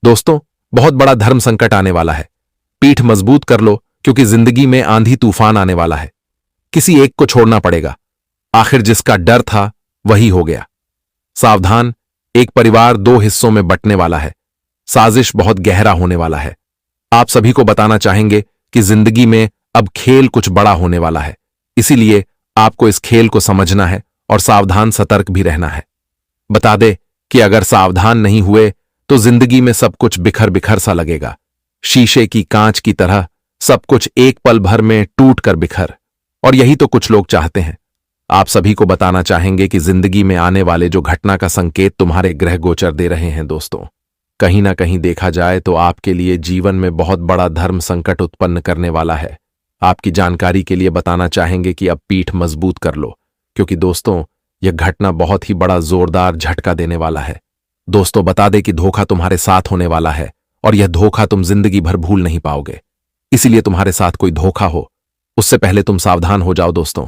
दोस्तों, बहुत बड़ा धर्म संकट आने वाला है। पीठ मजबूत कर लो, क्योंकि जिंदगी में आंधी तूफान आने वाला है। किसी एक को छोड़ना पड़ेगा। आखिर जिसका डर था वही हो गया। सावधान, एक परिवार दो हिस्सों में बंटने वाला है। साजिश बहुत गहरा होने वाला है। आप सभी को बताना चाहेंगे कि जिंदगी में अब खेल कुछ बड़ा होने वाला है। इसीलिए आपको इस खेल को समझना है और सावधान सतर्क भी रहना है। बता दे कि अगर सावधान नहीं हुए तो जिंदगी में सब कुछ बिखर बिखर सा लगेगा। शीशे की कांच की तरह सब कुछ एक पल भर में टूट कर बिखर। और यही तो कुछ लोग चाहते हैं। आप सभी को बताना चाहेंगे कि जिंदगी में आने वाले जो घटना का संकेत तुम्हारे ग्रह गोचर दे रहे हैं दोस्तों, कहीं ना कहीं देखा जाए तो आपके लिए जीवन में बहुत बड़ा धर्म संकट उत्पन्न करने वाला है। आपकी जानकारी के लिए बताना चाहेंगे कि अब पीठ मजबूत कर लो, क्योंकि दोस्तों यह घटना बहुत ही बड़ा जोरदार झटका देने वाला है। दोस्तों, बता दे कि धोखा तुम्हारे साथ होने वाला है और यह धोखा तुम जिंदगी भर भूल नहीं पाओगे। इसीलिए तुम्हारे साथ कोई धोखा हो उससे पहले तुम सावधान हो जाओ। दोस्तों,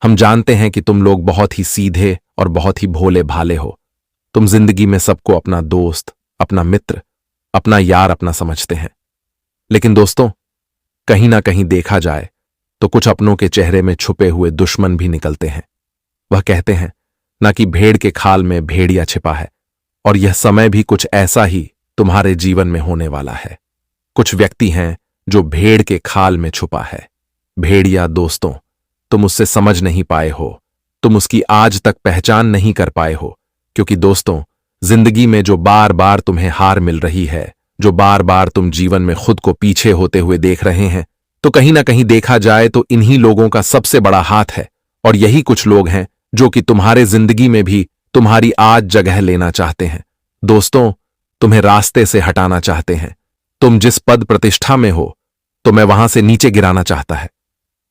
हम जानते हैं कि तुम लोग बहुत ही सीधे और बहुत ही भोले भाले हो। तुम जिंदगी में सबको अपना दोस्त, अपना मित्र, अपना यार अपना समझते हैं। लेकिन दोस्तों, कहीं ना कहीं देखा जाए तो कुछ अपनों के चेहरे में छुपे हुए दुश्मन भी निकलते हैं। वह कहते हैं ना कि भेड़ के खाल में भेड़िया छिपा है, और यह समय भी कुछ ऐसा ही तुम्हारे जीवन में होने वाला है। कुछ व्यक्ति हैं जो भेड़ के खाल में छुपा है। भेड़िया दोस्तों, तुम उससे समझ नहीं पाए हो, तुम उसकी आज तक पहचान नहीं कर पाए हो, क्योंकि दोस्तों जिंदगी में जो बार बार तुम्हें हार मिल रही है, जो बार बार तुम जीवन में खुद को पीछे होते हुए देख रहे हैं, तो कहीं ना कहीं देखा जाए तो इन्हीं लोगों का सबसे बड़ा हाथ है। और यही कुछ लोग हैं जो कि तुम्हारे जिंदगी में भी तुम्हारी आज जगह लेना चाहते हैं। दोस्तों, तुम्हें रास्ते से हटाना चाहते हैं। तुम जिस पद प्रतिष्ठा में हो तुम्हें वहां से नीचे गिराना चाहता है।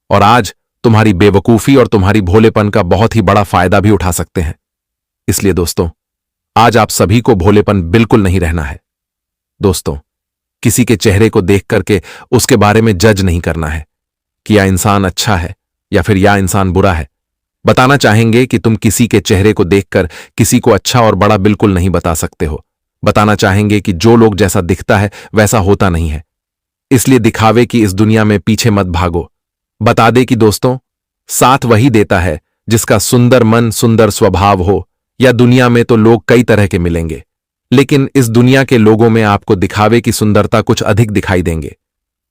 और आज तुम्हारी बेवकूफी और तुम्हारी भोलेपन का बहुत ही बड़ा फायदा भी उठा सकते हैं। इसलिए दोस्तों, आज आप सभी को भोलेपन बिल्कुल नहीं रहना है। दोस्तों, किसी के चेहरे को देख करके उसके बारे में जज नहीं करना है कि या इंसान अच्छा है या फिर या इंसान बुरा है। बताना चाहेंगे कि तुम किसी के चेहरे को देखकर किसी को अच्छा और बड़ा बिल्कुल नहीं बता सकते हो। बताना चाहेंगे कि जो लोग जैसा दिखता है वैसा होता नहीं है। इसलिए दिखावे की इस दुनिया में पीछे मत भागो। बता दे कि दोस्तों, साथ वही देता है जिसका सुंदर मन, सुंदर स्वभाव हो। या दुनिया में तो लोग कई तरह के मिलेंगे, लेकिन इस दुनिया के लोगों में आपको दिखावे की सुंदरता कुछ अधिक दिखाई देंगे,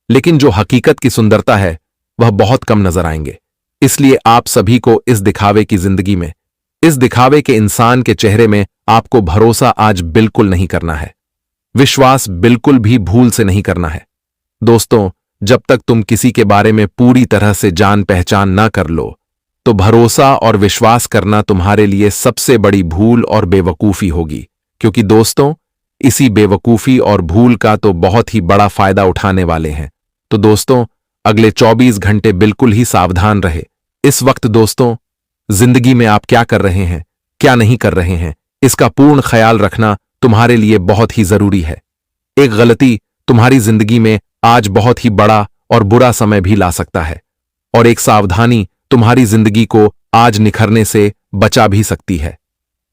लेकिन जो हकीकत की सुंदरता है वह बहुत कम नजर आएंगे। इसलिए आप सभी को इस दिखावे की जिंदगी में, इस दिखावे के इंसान के चेहरे में आपको भरोसा आज बिल्कुल नहीं करना है। विश्वास बिल्कुल भी भूल से नहीं करना है। दोस्तों, जब तक तुम किसी के बारे में पूरी तरह से जान पहचान ना कर लो, तो भरोसा और विश्वास करना तुम्हारे लिए सबसे बड़ी भूल और बेवकूफी होगी। क्योंकि दोस्तों, इसी बेवकूफी और भूल का तो बहुत ही बड़ा फायदा उठाने वाले हैं। तो दोस्तों, अगले 24 घंटे बिल्कुल ही सावधान रहे। इस वक्त दोस्तों, जिंदगी में आप क्या कर रहे हैं, क्या नहीं कर रहे हैं, इसका पूर्ण ख्याल रखना तुम्हारे लिए बहुत ही जरूरी है। एक गलती तुम्हारी जिंदगी में आज बहुत ही बड़ा और बुरा समय भी ला सकता है, और एक सावधानी तुम्हारी जिंदगी को आज निखरने से बचा भी सकती है।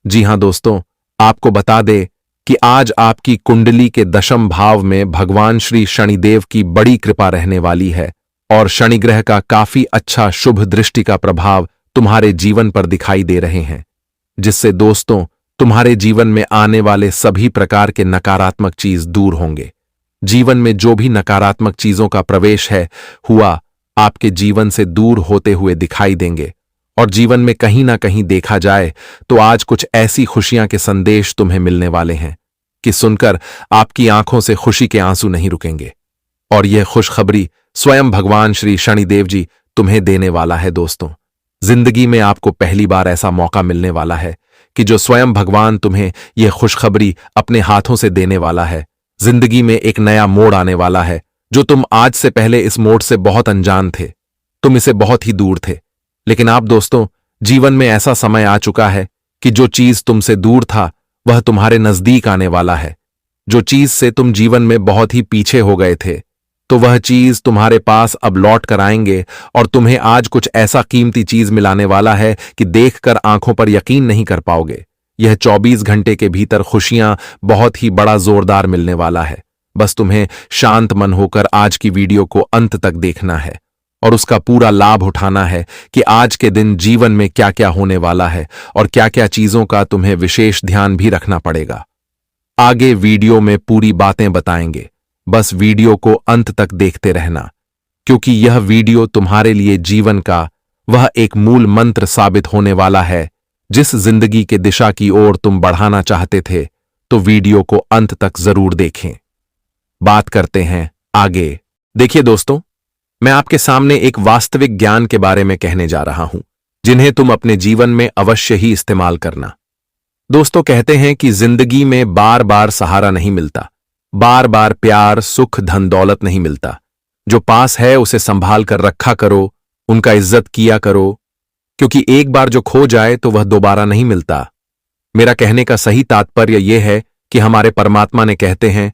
जी हां दोस्तों, आपको बता दे कि आज आपकी कुंडली के दशम भाव में भगवान श्री शनिदेव की बड़ी कृपा रहने वाली है, और शनि ग्रह का काफी अच्छा शुभ दृष्टि का प्रभाव तुम्हारे जीवन पर दिखाई दे रहे हैं, जिससे दोस्तों तुम्हारे जीवन में आने वाले सभी प्रकार के नकारात्मक चीज दूर होंगे। जीवन में जो भी नकारात्मक चीजों का प्रवेश है हुआ आपके जीवन से दूर होते हुए दिखाई देंगे, और जीवन में कहीं ना कहीं देखा जाए तो आज कुछ ऐसी खुशियां के संदेश तुम्हें मिलने वाले हैं कि सुनकर आपकी आंखों से खुशी के आंसू नहीं रुकेंगे। और यह खुशखबरी स्वयं भगवान श्री शनिदेव जी तुम्हें देने वाला है। दोस्तों, जिंदगी में आपको पहली बार ऐसा मौका मिलने वाला है कि जो स्वयं भगवान तुम्हें यह खुशखबरी अपने हाथों से देने वाला है। जिंदगी में एक नया मोड़ आने वाला है, जो तुम आज से पहले इस मोड़ से बहुत अनजान थे, तुम इसे बहुत ही दूर थे। लेकिन आप दोस्तों, जीवन में ऐसा समय आ चुका है कि जो चीज तुमसे दूर था वह तुम्हारे नजदीक आने वाला है। जो चीज से तुम जीवन में बहुत ही पीछे हो गए थे, तो वह चीज तुम्हारे पास अब लौट कर आएंगे, और तुम्हें आज कुछ ऐसा कीमती चीज मिलाने वाला है कि देखकर आंखों पर यकीन नहीं कर पाओगे। यह 24 घंटे के भीतर खुशियां बहुत ही बड़ा जोरदार मिलने वाला है। बस तुम्हें शांत मन होकर आज की वीडियो को अंत तक देखना है और उसका पूरा लाभ उठाना है कि आज के दिन जीवन में क्या क्या होने वाला है और क्या क्या चीजों का तुम्हें विशेष ध्यान भी रखना पड़ेगा। आगे वीडियो में पूरी बातें बताएंगे, बस वीडियो को अंत तक देखते रहना, क्योंकि यह वीडियो तुम्हारे लिए जीवन का वह एक मूल मंत्र साबित होने वाला है। जिस जिंदगी के दिशा की ओर तुम बढ़ाना चाहते थे, तो वीडियो को अंत तक जरूर देखें। बात करते हैं आगे। देखिए दोस्तों, मैं आपके सामने एक वास्तविक ज्ञान के बारे में कहने जा रहा हूं, जिन्हें तुम अपने जीवन में अवश्य ही इस्तेमाल करना। दोस्तों, कहते हैं कि जिंदगी में बार बार सहारा नहीं मिलता, बार बार प्यार, सुख, धन दौलत नहीं मिलता। जो पास है उसे संभाल कर रखा करो, उनका इज्जत किया करो, क्योंकि एक बार जो खो जाए तो वह दोबारा नहीं मिलता। मेरा कहने का सही तात्पर्य यह है कि हमारे परमात्मा ने कहते हैं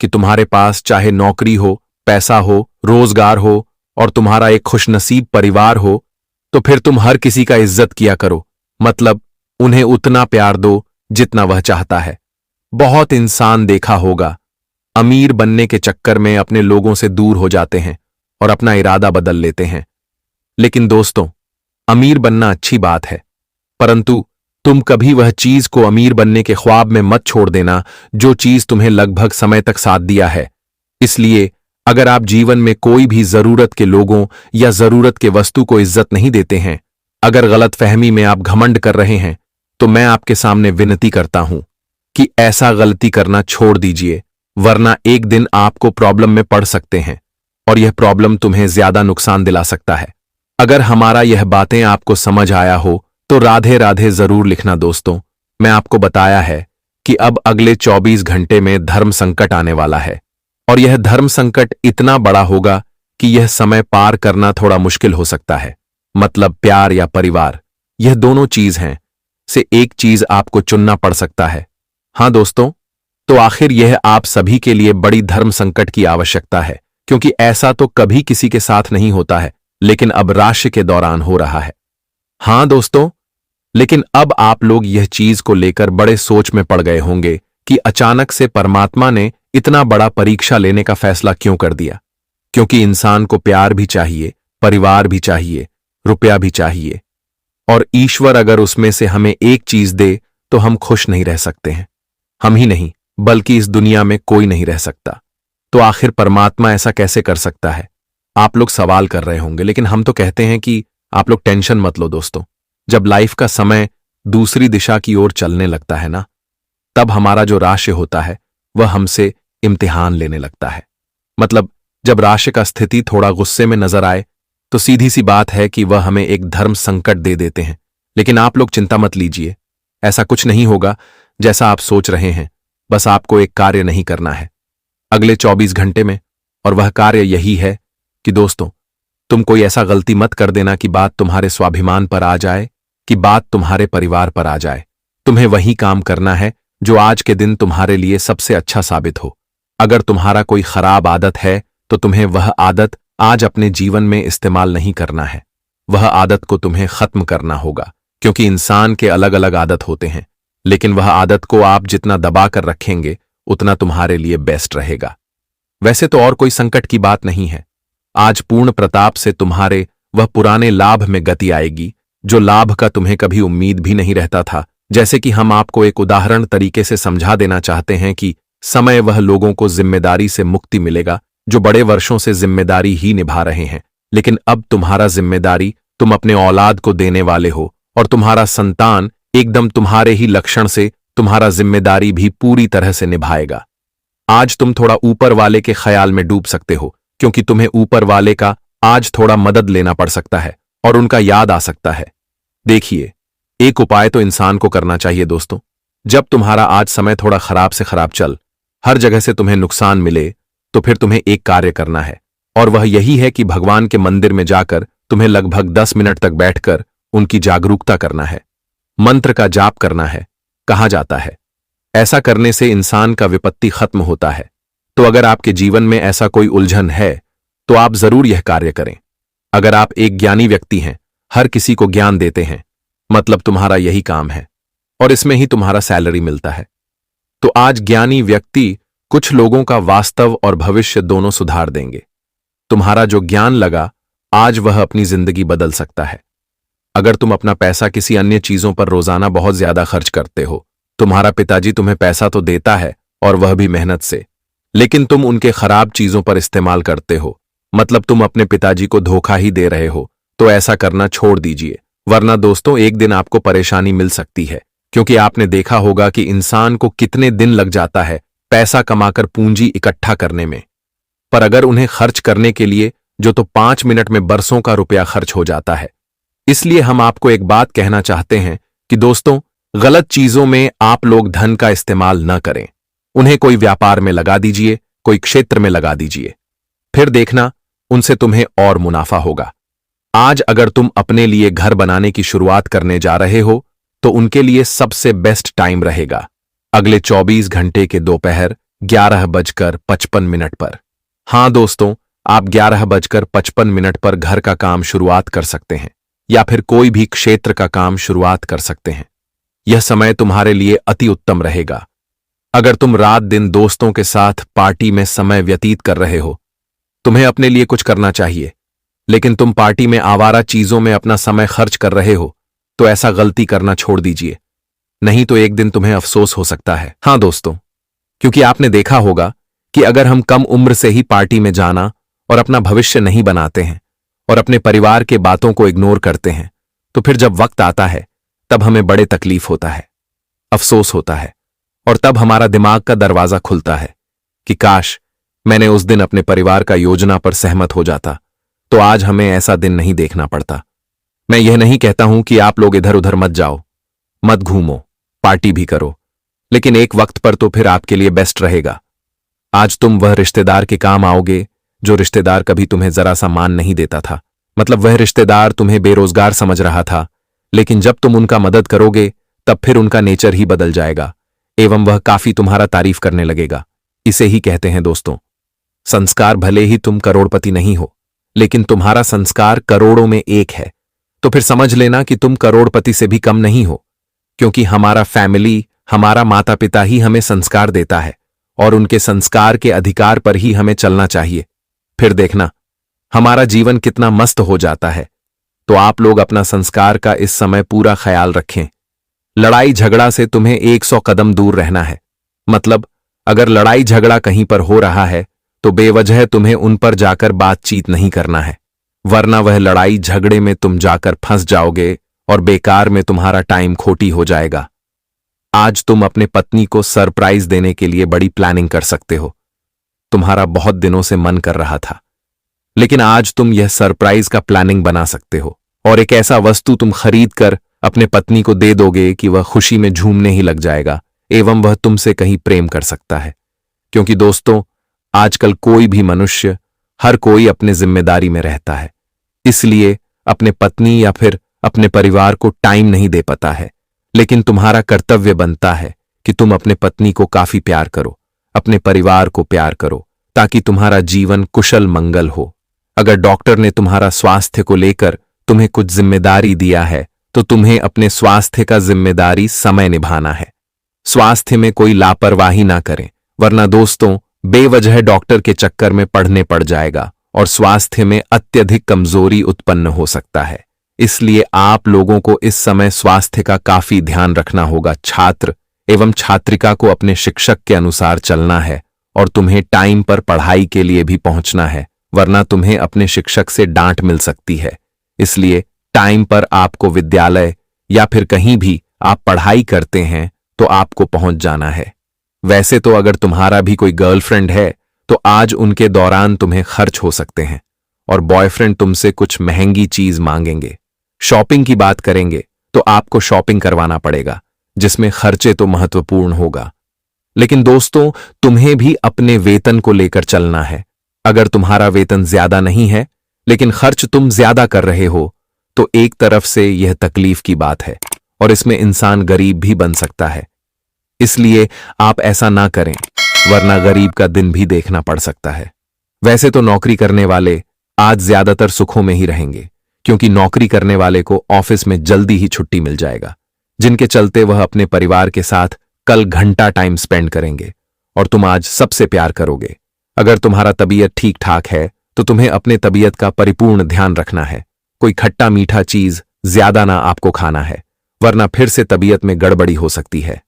कि तुम्हारे पास चाहे नौकरी हो, पैसा हो, रोजगार हो और तुम्हारा एक खुशनसीब परिवार हो, तो फिर तुम हर किसी का इज्जत किया करो, मतलब उन्हें उतना प्यार दो जितना वह चाहता है। बहुत इंसान देखा होगा, अमीर बनने के चक्कर में अपने लोगों से दूर हो जाते हैं और अपना इरादा बदल लेते हैं। लेकिन दोस्तों, अमीर बनना अच्छी बात है, परंतु तुम कभी वह चीज को अमीर बनने के ख्वाब में मत छोड़ देना जो चीज तुम्हें लगभग समय तक साथ दिया है। इसलिए अगर आप जीवन में कोई भी जरूरत के लोगों या जरूरत के वस्तु को इज्जत नहीं देते हैं, अगर गलतफहमी में आप घमंड कर रहे हैं, तो मैं आपके सामने विनती करता हूं कि ऐसा गलती करना छोड़ दीजिए, वरना एक दिन आपको प्रॉब्लम में पड़ सकते हैं और यह प्रॉब्लम तुम्हें ज्यादा नुकसान दिला सकता है। अगर हमारा यह बातें आपको समझ आया हो तो राधे राधे जरूर लिखना। दोस्तों, मैं आपको बताया है कि अब अगले 24 घंटे में धर्म संकट आने वाला है और यह धर्म संकट इतना बड़ा होगा कि यह समय पार करना थोड़ा मुश्किल हो सकता है। मतलब प्यार या परिवार, यह दोनों चीज हैं, से एक चीज आपको चुनना पड़ सकता है। हां दोस्तों, तो आखिर यह आप सभी के लिए बड़ी धर्म संकट की आवश्यकता है, क्योंकि ऐसा तो कभी किसी के साथ नहीं होता है, लेकिन अब राशि के दौरान हो रहा है। हां दोस्तों, लेकिन अब आप लोग यह चीज को लेकर बड़े सोच में पड़ गए होंगे कि अचानक से परमात्मा ने इतना बड़ा परीक्षा लेने का फैसला क्यों कर दिया। क्योंकि इंसान को प्यार भी चाहिए, परिवार भी चाहिए, रुपया भी चाहिए, और ईश्वर अगर उसमें से हमें एक चीज दे तो हम खुश नहीं रह सकते हैं। हम ही नहीं, बल्कि इस दुनिया में कोई नहीं रह सकता। तो आखिर परमात्मा ऐसा कैसे कर सकता है, आप लोग सवाल कर रहे होंगे। लेकिन हम तो कहते हैं कि आप लोग टेंशन मत लो दोस्तों। जब लाइफ का समय दूसरी दिशा की ओर चलने लगता है ना, तब हमारा जो राशि होता है वह हमसे इम्तिहान लेने लगता है। मतलब जब राशि का स्थिति थोड़ा गुस्से में नजर आए तो सीधी सी बात है कि वह हमें एक धर्म संकट दे देते हैं। लेकिन आप लोग चिंता मत लीजिए, ऐसा कुछ नहीं होगा जैसा आप सोच रहे हैं। बस आपको एक कार्य नहीं करना है अगले 24 घंटे में, और वह कार्य यही है कि दोस्तों, तुम कोई ऐसा गलती मत कर देना कि बात तुम्हारे स्वाभिमान पर आ जाए, कि बात तुम्हारे परिवार पर आ जाए। तुम्हें वही काम करना है जो आज के दिन तुम्हारे लिए सबसे अच्छा साबित हो। अगर तुम्हारा कोई खराब आदत है तो तुम्हें वह आदत आज अपने जीवन में इस्तेमाल नहीं करना है। वह आदत को तुम्हें खत्म करना होगा, क्योंकि इंसान के अलग अलग आदत होते हैं, लेकिन वह आदत को आप जितना दबा कर रखेंगे उतना तुम्हारे लिए बेस्ट रहेगा। वैसे तो और कोई संकट की बात नहीं है। आज पूर्ण प्रताप से तुम्हारे वह पुराने लाभ में गति आएगी, जो लाभ का तुम्हें कभी उम्मीद भी नहीं रहता था। जैसे कि हम आपको एक उदाहरण तरीके से समझा देना चाहते हैं कि समय वह लोगों को जिम्मेदारी से मुक्ति मिलेगा जो बड़े वर्षों से जिम्मेदारी ही निभा रहे हैं। लेकिन अब तुम्हारा जिम्मेदारी तुम अपने औलाद को देने वाले हो, और तुम्हारा संतान एकदम तुम्हारे ही लक्षण से तुम्हारा जिम्मेदारी भी पूरी तरह से निभाएगा। आज तुम थोड़ा ऊपर वाले के ख्याल में डूब सकते हो, क्योंकि तुम्हें ऊपर वाले का आज थोड़ा मदद लेना पड़ सकता है और उनका याद आ सकता है। देखिए, एक उपाय तो इंसान को करना चाहिए दोस्तों। जब तुम्हारा आज समय थोड़ा खराब से खराब चल, हर जगह से तुम्हें नुकसान मिले, तो फिर तुम्हें एक कार्य करना है, और वह यही है कि भगवान के मंदिर में जाकर तुम्हें लगभग 10 मिनट तक बैठकर उनकी जागरूकता करना है, मंत्र का जाप करना है। कहा जाता है ऐसा करने से इंसान का विपत्ति खत्म होता है। तो अगर आपके जीवन में ऐसा कोई उलझन है तो आप जरूर यह कार्य करें। अगर आप एक ज्ञानी व्यक्ति हैं, हर किसी को ज्ञान देते हैं, मतलब तुम्हारा यही काम है, और इसमें ही तुम्हारा सैलरी मिलता है। तो आज ज्ञानी व्यक्ति कुछ लोगों का वास्तव और भविष्य दोनों सुधार देंगे। तुम्हारा जो ज्ञान लगा आज वह अपनी जिंदगी बदल सकता है। अगर तुम अपना पैसा किसी अन्य चीजों पर रोजाना बहुत ज्यादा खर्च करते हो, तुम्हारा पिताजी तुम्हें पैसा तो देता है और वह भी मेहनत से, लेकिन तुम उनके खराब चीजों पर इस्तेमाल करते हो, मतलब तुम अपने पिताजी को धोखा ही दे रहे हो, तो ऐसा करना छोड़ दीजिए। वरना दोस्तों एक दिन आपको परेशानी मिल सकती है, क्योंकि आपने देखा होगा कि इंसान को कितने दिन लग जाता है पैसा कमाकर पूंजी इकट्ठा करने में, पर अगर उन्हें खर्च करने के लिए जो तो 5 मिनट में बरसों का रुपया खर्च हो जाता है। इसलिए हम आपको एक बात कहना चाहते हैं कि दोस्तों, गलत चीजों में आप लोग धन का इस्तेमाल न करें। उन्हें कोई व्यापार में लगा दीजिए, कोई क्षेत्र में लगा दीजिए, फिर देखना उनसे तुम्हें और मुनाफा होगा। आज अगर तुम अपने लिए घर बनाने की शुरुआत करने जा रहे हो तो उनके लिए सबसे बेस्ट टाइम रहेगा अगले 24 घंटे के दोपहर 11:55 पर। हां दोस्तों, आप 11:55 पर घर का काम शुरुआत कर सकते हैं या फिर कोई भी क्षेत्र का काम शुरुआत कर सकते हैं। यह समय तुम्हारे लिए अति उत्तम रहेगा। अगर तुम रात दिन दोस्तों के साथ पार्टी में समय व्यतीत कर रहे हो, तुम्हें अपने लिए कुछ करना चाहिए, लेकिन तुम पार्टी में आवारा चीजों में अपना समय खर्च कर रहे हो, तो ऐसा गलती करना छोड़ दीजिए, नहीं तो एक दिन तुम्हें अफसोस हो सकता है। हां दोस्तों, क्योंकि आपने देखा होगा कि अगर हम कम उम्र से ही पार्टी में जाना और अपना भविष्य नहीं बनाते हैं और अपने परिवार के बातों को इग्नोर करते हैं, तो फिर जब वक्त आता है तब हमें बड़े तकलीफ होता है, अफसोस होता है, और तब हमारा दिमाग का दरवाजा खुलता है कि काश मैंने उस दिन अपने परिवार का योजना पर सहमत हो जाता, तो आज हमें ऐसा दिन नहीं देखना पड़ता। मैं यह नहीं कहता हूं कि आप लोग इधर उधर मत जाओ, मत घूमो, पार्टी भी करो, लेकिन एक वक्त पर तो फिर आपके लिए बेस्ट रहेगा। आज तुम वह रिश्तेदार के काम आओगे जो रिश्तेदार कभी तुम्हें जरा सा मान नहीं देता था, मतलब वह रिश्तेदार तुम्हें बेरोजगार समझ रहा था, लेकिन जब तुम उनका मदद करोगे तब फिर उनका नेचर ही बदल जाएगा एवं वह काफी तुम्हारा तारीफ करने लगेगा। इसे ही कहते हैं दोस्तों, संस्कार भले ही तुम करोड़पति नहीं हो, लेकिन तुम्हारा संस्कार करोड़ों में एक है, तो फिर समझ लेना कि तुम करोड़पति से भी कम नहीं हो, क्योंकि हमारा फैमिली, हमारा माता पिता ही हमें संस्कार देता है और उनके संस्कार के अधिकार पर ही हमें चलना चाहिए। फिर देखना हमारा जीवन कितना मस्त हो जाता है। तो आप लोग अपना संस्कार का इस समय पूरा ख्याल रखें। लड़ाई झगड़ा से तुम्हें 100 कदम दूर रहना है, मतलब अगर लड़ाई झगड़ा कहीं पर हो रहा है तो बेवजह तुम्हें उन पर जाकर बातचीत नहीं करना है, वरना वह लड़ाई झगड़े में तुम जाकर फंस जाओगे और बेकार में तुम्हारा टाइम खोटी हो जाएगा। आज तुम अपने पत्नी को सरप्राइज देने के लिए बड़ी प्लानिंग कर सकते हो। तुम्हारा बहुत दिनों से मन कर रहा था, लेकिन आज तुम यह सरप्राइज का प्लानिंग बना सकते हो और एक ऐसा वस्तु तुम खरीद कर अपने पत्नी को दे दोगे कि वह खुशी में झूमने ही लग जाएगा एवं वह तुमसे कहीं प्रेम कर सकता है। क्योंकि दोस्तों, आजकल कोई भी मनुष्य, हर कोई अपने जिम्मेदारी में रहता है, इसलिए अपने पत्नी या फिर अपने परिवार को टाइम नहीं दे पाता है, लेकिन तुम्हारा कर्तव्य बनता है कि तुम अपने पत्नी को काफी प्यार करो, अपने परिवार को प्यार करो, ताकि तुम्हारा जीवन कुशल मंगल हो। अगर डॉक्टर ने तुम्हारा स्वास्थ्य को लेकर तुम्हें कुछ जिम्मेदारी दिया है, तो तुम्हें अपने स्वास्थ्य का जिम्मेदारी समय निभाना है। स्वास्थ्य में कोई लापरवाही ना करें, वरना दोस्तों बेवजह डॉक्टर के चक्कर में पड़ने पड़ जाएगा और स्वास्थ्य में अत्यधिक कमजोरी उत्पन्न हो सकता है। इसलिए आप लोगों को इस समय स्वास्थ्य का काफी ध्यान रखना होगा। छात्र एवं छात्रिका को अपने शिक्षक के अनुसार चलना है और तुम्हें टाइम पर पढ़ाई के लिए भी पहुंचना है, वरना तुम्हें अपने शिक्षक से डांट मिल सकती है। इसलिए टाइम पर आपको विद्यालय या फिर कहीं भी आप पढ़ाई करते हैं तो आपको पहुंच जाना है। वैसे तो अगर तुम्हारा भी कोई गर्लफ्रेंड है तो आज उनके दौरान तुम्हें खर्च हो सकते हैं और बॉयफ्रेंड तुमसे कुछ महंगी चीज मांगेंगे, शॉपिंग की बात करेंगे तो आपको शॉपिंग करवाना पड़ेगा, जिसमें खर्चे तो महत्वपूर्ण होगा। लेकिन दोस्तों, तुम्हें भी अपने वेतन को लेकर चलना है। अगर तुम्हारा वेतन ज्यादा नहीं है लेकिन खर्च तुम ज्यादा कर रहे हो, तो एक तरफ से यह तकलीफ की बात है और इसमें इंसान गरीब भी बन सकता है। इसलिए आप ऐसा ना करें, वरना गरीब का दिन भी देखना पड़ सकता है। वैसे तो नौकरी करने वाले आज ज्यादातर सुखों में ही रहेंगे, क्योंकि नौकरी करने वाले को ऑफिस में जल्दी ही छुट्टी मिल जाएगा, जिनके चलते वह अपने परिवार के साथ कल घंटा टाइम स्पेंड करेंगे और तुम आज सबसे प्यार करोगे। अगर तुम्हारा तबीयत ठीक ठाक है तो तुम्हें अपने तबीयत का परिपूर्ण ध्यान रखना है। कोई खट्टा मीठा चीज ज्यादा ना आपको खाना है, वरना फिर से तबीयत में गड़बड़ी हो सकती है।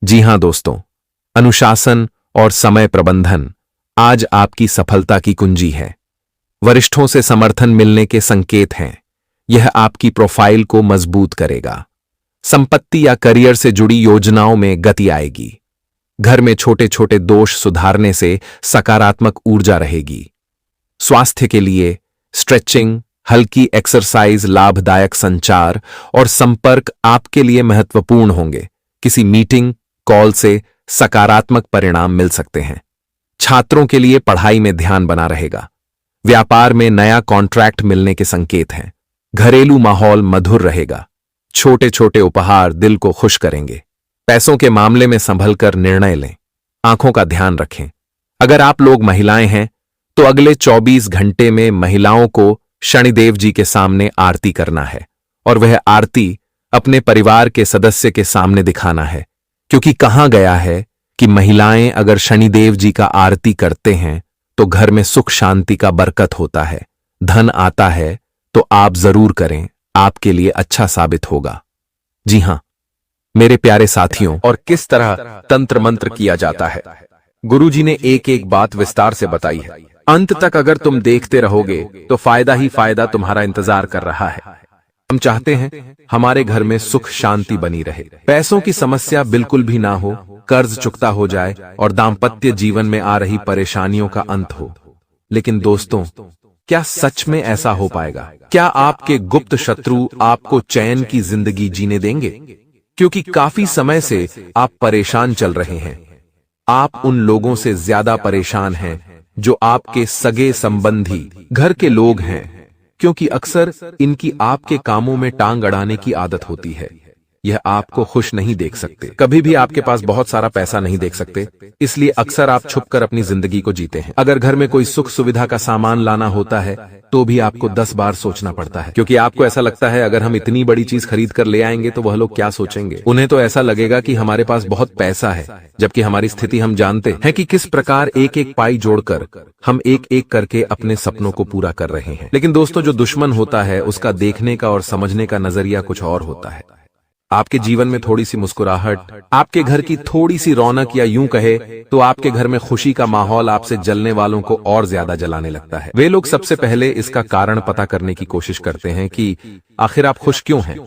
जी हां दोस्तों, अनुशासन और समय प्रबंधन आज आपकी सफलता की कुंजी है। वरिष्ठों से समर्थन मिलने के संकेत हैं। यह आपकी प्रोफाइल को मजबूत करेगा। संपत्ति या करियर से जुड़ी योजनाओं में गति आएगी। घर में छोटे छोटे दोष सुधारने से सकारात्मक ऊर्जा रहेगी। स्वास्थ्य के लिए स्ट्रेचिंग, हल्की एक्सरसाइज, लाभदायक संचार और संपर्क आपके लिए महत्वपूर्ण होंगे। किसी मीटिंग, कॉल से सकारात्मक परिणाम मिल सकते हैं। छात्रों के लिए पढ़ाई में ध्यान बना रहेगा। व्यापार में नया कॉन्ट्रैक्ट मिलने के संकेत हैं। घरेलू माहौल मधुर रहेगा। छोटे छोटे उपहार दिल को खुश करेंगे। पैसों के मामले में संभलकर निर्णय लें। आंखों का ध्यान रखें। अगर आप लोग महिलाएं हैं तो अगले 24 घंटे में महिलाओं को शनिदेव जी के सामने आरती करना है और वह आरती अपने परिवार के सदस्य के सामने दिखाना है, क्योंकि कहा गया है कि महिलाएं अगर शनिदेव जी का आरती करते हैं तो घर में सुख शांति का बरकत होता है, धन आता है। तो आप जरूर करें, आपके लिए अच्छा साबित होगा। जी हां मेरे प्यारे साथियों, और किस तरह तंत्र मंत्र किया जाता है, गुरुजी ने एक एक बात विस्तार से बताई है। अंत तक अगर तुम देखते रहोगे तो फायदा ही फायदा तुम्हारा इंतजार कर रहा है। हम चाहते हैं हमारे घर में सुख शांति बनी रहे, पैसों की समस्या बिल्कुल भी ना हो, कर्ज चुकता हो जाए और दाम्पत्य जीवन में आ रही परेशानियों का अंत हो। लेकिन दोस्तों, क्या सच में ऐसा हो पाएगा? क्या आपके गुप्त शत्रु आपको चैन की जिंदगी जीने देंगे? क्योंकि काफी समय से आप परेशान चल रहे हैं। आप उन लोगों से ज्यादा परेशान हैं जो आपके सगे संबंधी, घर के लोग हैं, क्योंकि अक्सर इनकी आपके कामों में टांग अड़ाने की आदत होती है। यह आपको खुश नहीं देख सकते, कभी भी आपके पास बहुत सारा पैसा नहीं देख सकते, इसलिए अक्सर आप छुपकर अपनी जिंदगी को जीते हैं। अगर घर में कोई सुख सुविधा का सामान लाना होता है तो भी आपको 10 बार सोचना पड़ता है, क्योंकि आपको ऐसा लगता है अगर हम इतनी बड़ी चीज खरीद कर ले आएंगे तो वह लोग क्या सोचेंगे। उन्हें तो ऐसा लगेगा कि हमारे पास बहुत पैसा है, जबकि हमारी स्थिति हम जानते हैं कि किस प्रकार एक एक पाई जोड़कर हम एक एक करके अपने सपनों को पूरा कर रहे हैं। लेकिन दोस्तों, जो दुश्मन होता है उसका देखने का और समझने का नजरिया कुछ और होता है। आपके जीवन में थोड़ी सी मुस्कुराहट, आपके घर की थोड़ी सी रौनक, या यूं कहे तो आपके घर में खुशी का माहौल आपसे जलने वालों को और ज्यादा जलाने लगता है। वे लोग सबसे पहले इसका कारण पता करने की कोशिश करते हैं कि आखिर आप खुश क्यों हैं।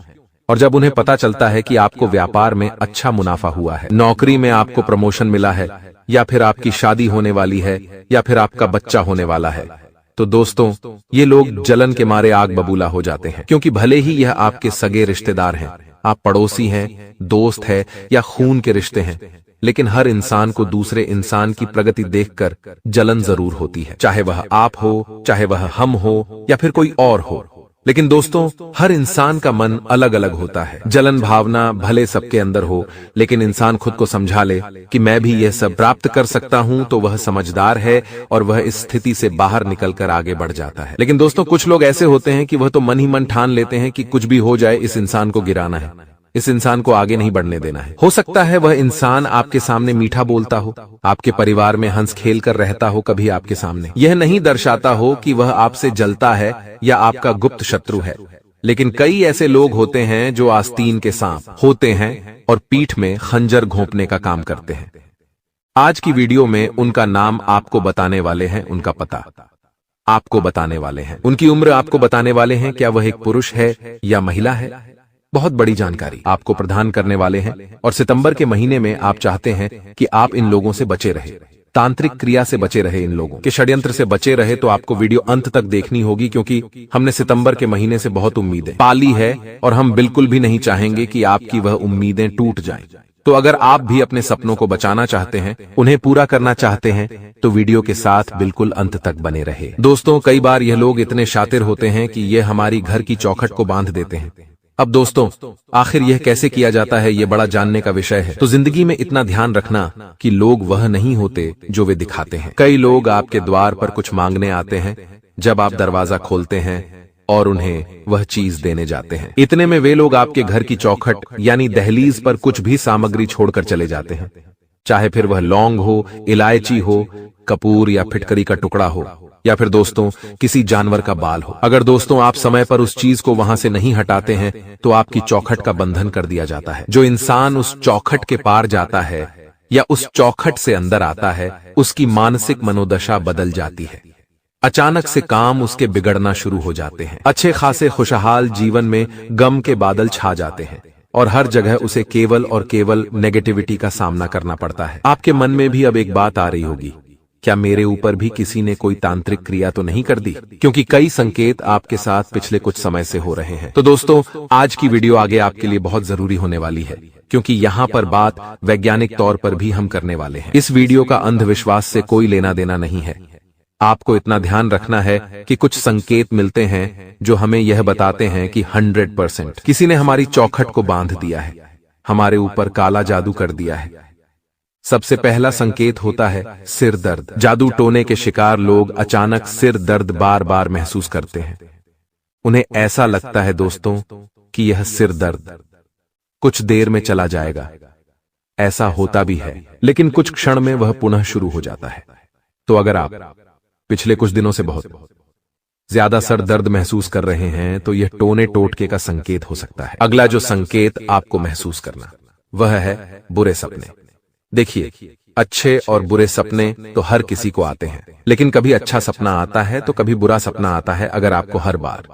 और जब उन्हें पता चलता है कि आपको व्यापार में अच्छा मुनाफा हुआ है, नौकरी में आपको प्रमोशन मिला है, या फिर आपकी शादी होने वाली है, या फिर आपका बच्चा होने वाला है, तो दोस्तों ये लोग जलन के मारे आग बबूला हो जाते हैं। क्योंकि भले ही यह आपके सगे रिश्तेदार हैं, आप पड़ोसी हैं, दोस्त है या खून के रिश्ते हैं, लेकिन हर इंसान को दूसरे इंसान की प्रगति देखकर जलन जरूर होती है, चाहे वह आप हो, चाहे वह हम हो, या फिर कोई और हो। लेकिन दोस्तों, हर इंसान का मन अलग अलग होता है। जलन भावना भले सबके अंदर हो, लेकिन इंसान खुद को समझा ले कि मैं भी यह सब प्राप्त कर सकता हूं, तो वह समझदार है और वह इस स्थिति से बाहर निकलकर आगे बढ़ जाता है। लेकिन दोस्तों, कुछ लोग ऐसे होते हैं कि वह तो मन ही मन ठान लेते हैं कि कुछ भी हो जाए, इस इंसान को गिराना है, इस इंसान को आगे नहीं बढ़ने देना है। हो सकता है वह इंसान आपके सामने मीठा बोलता हो, आपके परिवार में हंस खेल कर रहता हो, कभी आपके सामने यह नहीं दर्शाता हो कि वह आपसे जलता है या आपका गुप्त शत्रु है। लेकिन कई ऐसे लोग होते हैं जो आस्तीन के सांप होते हैं और पीठ में खंजर घोंपने का काम करते हैं। आज की वीडियो में उनका नाम आपको बताने वाले हैं, उनका पता आपको बताने वाले हैं, उनकी उम्र आपको बताने वाले हैं, क्या वह एक पुरुष है या महिला है। बहुत बड़ी जानकारी आपको प्रदान करने वाले हैं। और सितंबर के महीने में आप चाहते हैं कि आप इन लोगों से बचे रहे, तांत्रिक क्रिया से बचे रहे, इन लोगों के षड्यंत्र से बचे रहे, तो आपको वीडियो अंत तक देखनी होगी, क्योंकि हमने सितंबर के महीने से बहुत उम्मीदें पाली है और हम बिल्कुल भी नहीं चाहेंगे कि आपकी वह उम्मीदें टूट जाएं। तो अगर आप भी अपने सपनों को बचाना चाहते हैं, उन्हें पूरा करना चाहते हैं, तो वीडियो के साथ बिल्कुल अंत तक बने रहे। दोस्तों, कई बार यह लोग इतने शातिर होते हैं कि ये हमारी घर की चौखट को बांध देते हैं। अब दोस्तों, आखिर यह कैसे किया जाता है, यह बड़ा जानने का विषय है। तो जिंदगी में इतना ध्यान रखना कि लोग वह नहीं होते जो वे दिखाते हैं। कई लोग आपके द्वार पर कुछ मांगने आते हैं, जब आप दरवाजा खोलते हैं और उन्हें वह चीज देने जाते हैं। इतने में वे लोग आपके घर की चौखट यानी दहलीज पर कुछ भी सामग्री छोड़कर चले जाते हैं, चाहे फिर वह लौंग हो, इलायची हो, कपूर या फिटकरी का टुकड़ा हो, या फिर दोस्तों किसी जानवर का बाल हो। अगर दोस्तों आप समय पर उस चीज को वहां से नहीं हटाते हैं तो आपकी चौखट का बंधन कर दिया जाता है। जो इंसान उस चौखट के पार जाता है या उस चौखट से अंदर आता है, उसकी मानसिक मनोदशा बदल जाती है। अचानक से काम उसके बिगड़ना शुरू हो जाते हैं। अच्छे खासे खुशहाल जीवन में गम के बादल छा जाते हैं और हर जगह उसे केवल और केवल नेगेटिविटी का सामना करना पड़ता है। आपके मन में भी अब एक बात आ रही होगी, क्या मेरे ऊपर भी किसी ने कोई तांत्रिक क्रिया तो नहीं कर दी? क्योंकि कई संकेत आपके साथ पिछले कुछ समय से हो रहे हैं। तो दोस्तों आज की वीडियो आगे आपके लिए बहुत जरूरी होने वाली है, क्योंकि यहाँ पर बात वैज्ञानिक तौर पर भी हम करने वाले हैं। इस वीडियो का अंधविश्वास से कोई लेना देना नहीं है। आपको इतना ध्यान रखना है कि कुछ संकेत मिलते हैं जो हमें यह बताते हैं कि 100% किसी ने हमारी चौखट को बांध दिया है, हमारे ऊपर काला जादू कर दिया है। सबसे पहला संकेत होता है सिर दर्द। जादू टोने के शिकार लोग अचानक सिर दर्द बार बार महसूस करते हैं। उन्हें ऐसा लगता है दोस्तों कि यह सिर दर्द कुछ देर में चला जाएगा। ऐसा होता भी है, लेकिन कुछ क्षण में वह पुनः शुरू हो जाता है। तो अगर आप पिछले कुछ दिनों से बहुत ज्यादा सर दर्द महसूस कर रहे हैं तो यह टोने टोटके का संकेत हो सकता है। अगला जो संकेत आपको महसूस करना वह है बुरे सपने। देखिए, अच्छे और बुरे सपने तो हर किसी को आते हैं, लेकिन कभी अच्छा सपना आता है तो कभी बुरा सपना आता है। अगर आपको हर बार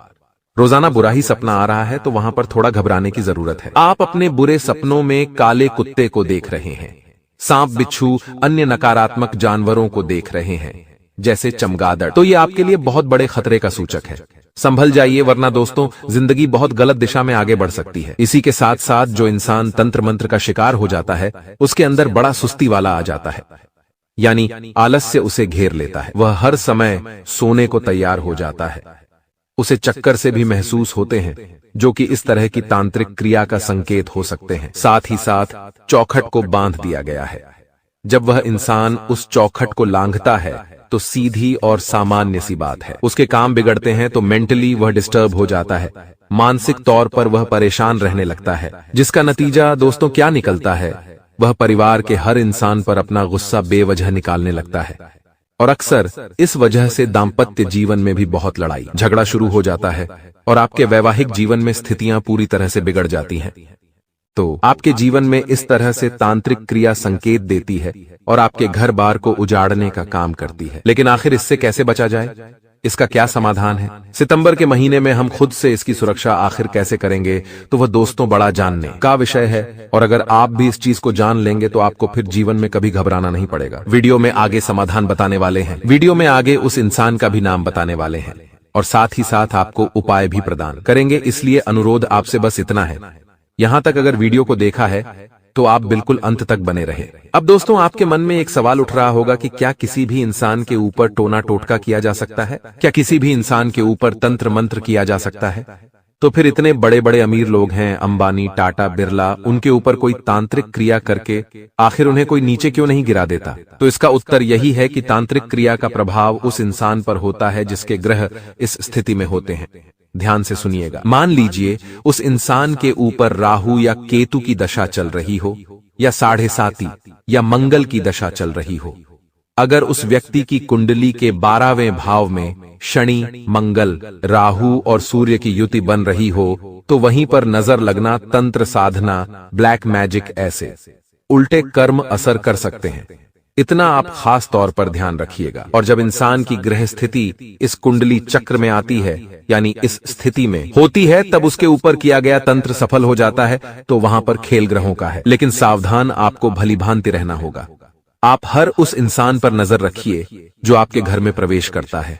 रोजाना बुरा ही सपना आ रहा है तो वहां पर थोड़ा घबराने की जरूरत है। आप अपने बुरे सपनों में काले कुत्ते को देख रहे हैं, सांप, बिच्छू, अन्य नकारात्मक जानवरों को देख रहे हैं जैसे चमगादड़, तो ये आपके लिए बहुत बड़े खतरे का सूचक है। संभल जाइए, वरना दोस्तों जिंदगी बहुत गलत दिशा में आगे बढ़ सकती है। इसी के साथ साथ जो इंसान तंत्र मंत्र का शिकार हो जाता है उसके अंदर बड़ा सुस्ती वाला आ जाता है, यानी आलस्य उसे घेर लेता है। वह हर समय सोने को तैयार हो जाता है। उसे चक्कर से भी महसूस होते हैं, जो कि इस तरह की तांत्रिक क्रिया का संकेत हो सकते हैं। साथ ही साथ चौखट को बांध दिया गया है। जब वह इंसान उस चौखट को लांघता है तो सीधी और सामान्य सी बात है, उसके काम बिगड़ते हैं। तो मेंटली वह डिस्टर्ब हो जाता है, मानसिक तौर पर वह परेशान रहने लगता है, जिसका नतीजा दोस्तों क्या निकलता है? वह परिवार के हर इंसान पर अपना गुस्सा बेवजह निकालने लगता है और अक्सर इस वजह से दाम्पत्य जीवन में भी बहुत लड़ाई झगड़ा शुरू हो जाता है और आपके वैवाहिक जीवन में स्थितियां पूरी तरह से बिगड़ जाती हैं। तो आपके जीवन में इस तरह से तांत्रिक क्रिया संकेत देती है और आपके घर बार को उजाड़ने का काम करती है। लेकिन आखिर इससे कैसे बचा जाए? इसका क्या समाधान है? सितंबर के महीने में हम खुद से इसकी सुरक्षा आखिर कैसे करेंगे, तो वह दोस्तों बड़ा जानने का विषय है। और अगर आप भी इस चीज को जान लेंगे तो आपको फिर जीवन में कभी घबराना नहीं पड़ेगा। वीडियो में आगे समाधान बताने वाले हैं, वीडियो में आगे उस इंसान का भी नाम बताने वाले हैं और साथ ही साथ आपको उपाय भी प्रदान करेंगे। इसलिए अनुरोध आपसे बस इतना है, यहां तक अगर वीडियो को देखा है तो आप बिल्कुल अंत तक बने रहे। अब दोस्तों आपके मन में एक सवाल उठ रहा होगा कि क्या किसी भी इंसान के ऊपर टोना टोटका किया जा सकता है? क्या किसी भी इंसान के ऊपर तंत्र मंत्र किया जा सकता है? तो फिर इतने बड़े बड़े अमीर लोग हैं, अंबानी, टाटा, बिरला, उनके ऊपर कोई तांत्रिक क्रिया करके आखिर उन्हें कोई नीचे क्यों नहीं गिरा देता? तो इसका उत्तर यही है कि तांत्रिक क्रिया का प्रभाव उस इंसान पर होता है जिसके ग्रह इस स्थिति में होते हैं। ध्यान से सुनिएगा। मान लीजिए उस इंसान के ऊपर राहु या केतु की दशा चल रही हो, या 7.5 या मंगल की दशा चल रही हो। अगर उस व्यक्ति की कुंडली के 12वें भाव में शनि, मंगल, राहु और सूर्य की युति बन रही हो तो वहीं पर नजर लगना, तंत्र साधना, ब्लैक मैजिक ऐसे उल्टे कर्म असर कर सकते हैं। इतना आप खास तौर पर ध्यान रखिएगा। और जब इंसान की ग्रह स्थिति इस कुंडली चक्र में आती है, यानी इस स्थिति में होती है, तब उसके ऊपर किया गया तंत्र सफल हो जाता है। तो वहां पर खेल ग्रहों का है, लेकिन सावधान आपको भली भांति रहना होगा। आप हर उस इंसान पर नजर रखिए जो आपके घर में प्रवेश करता है,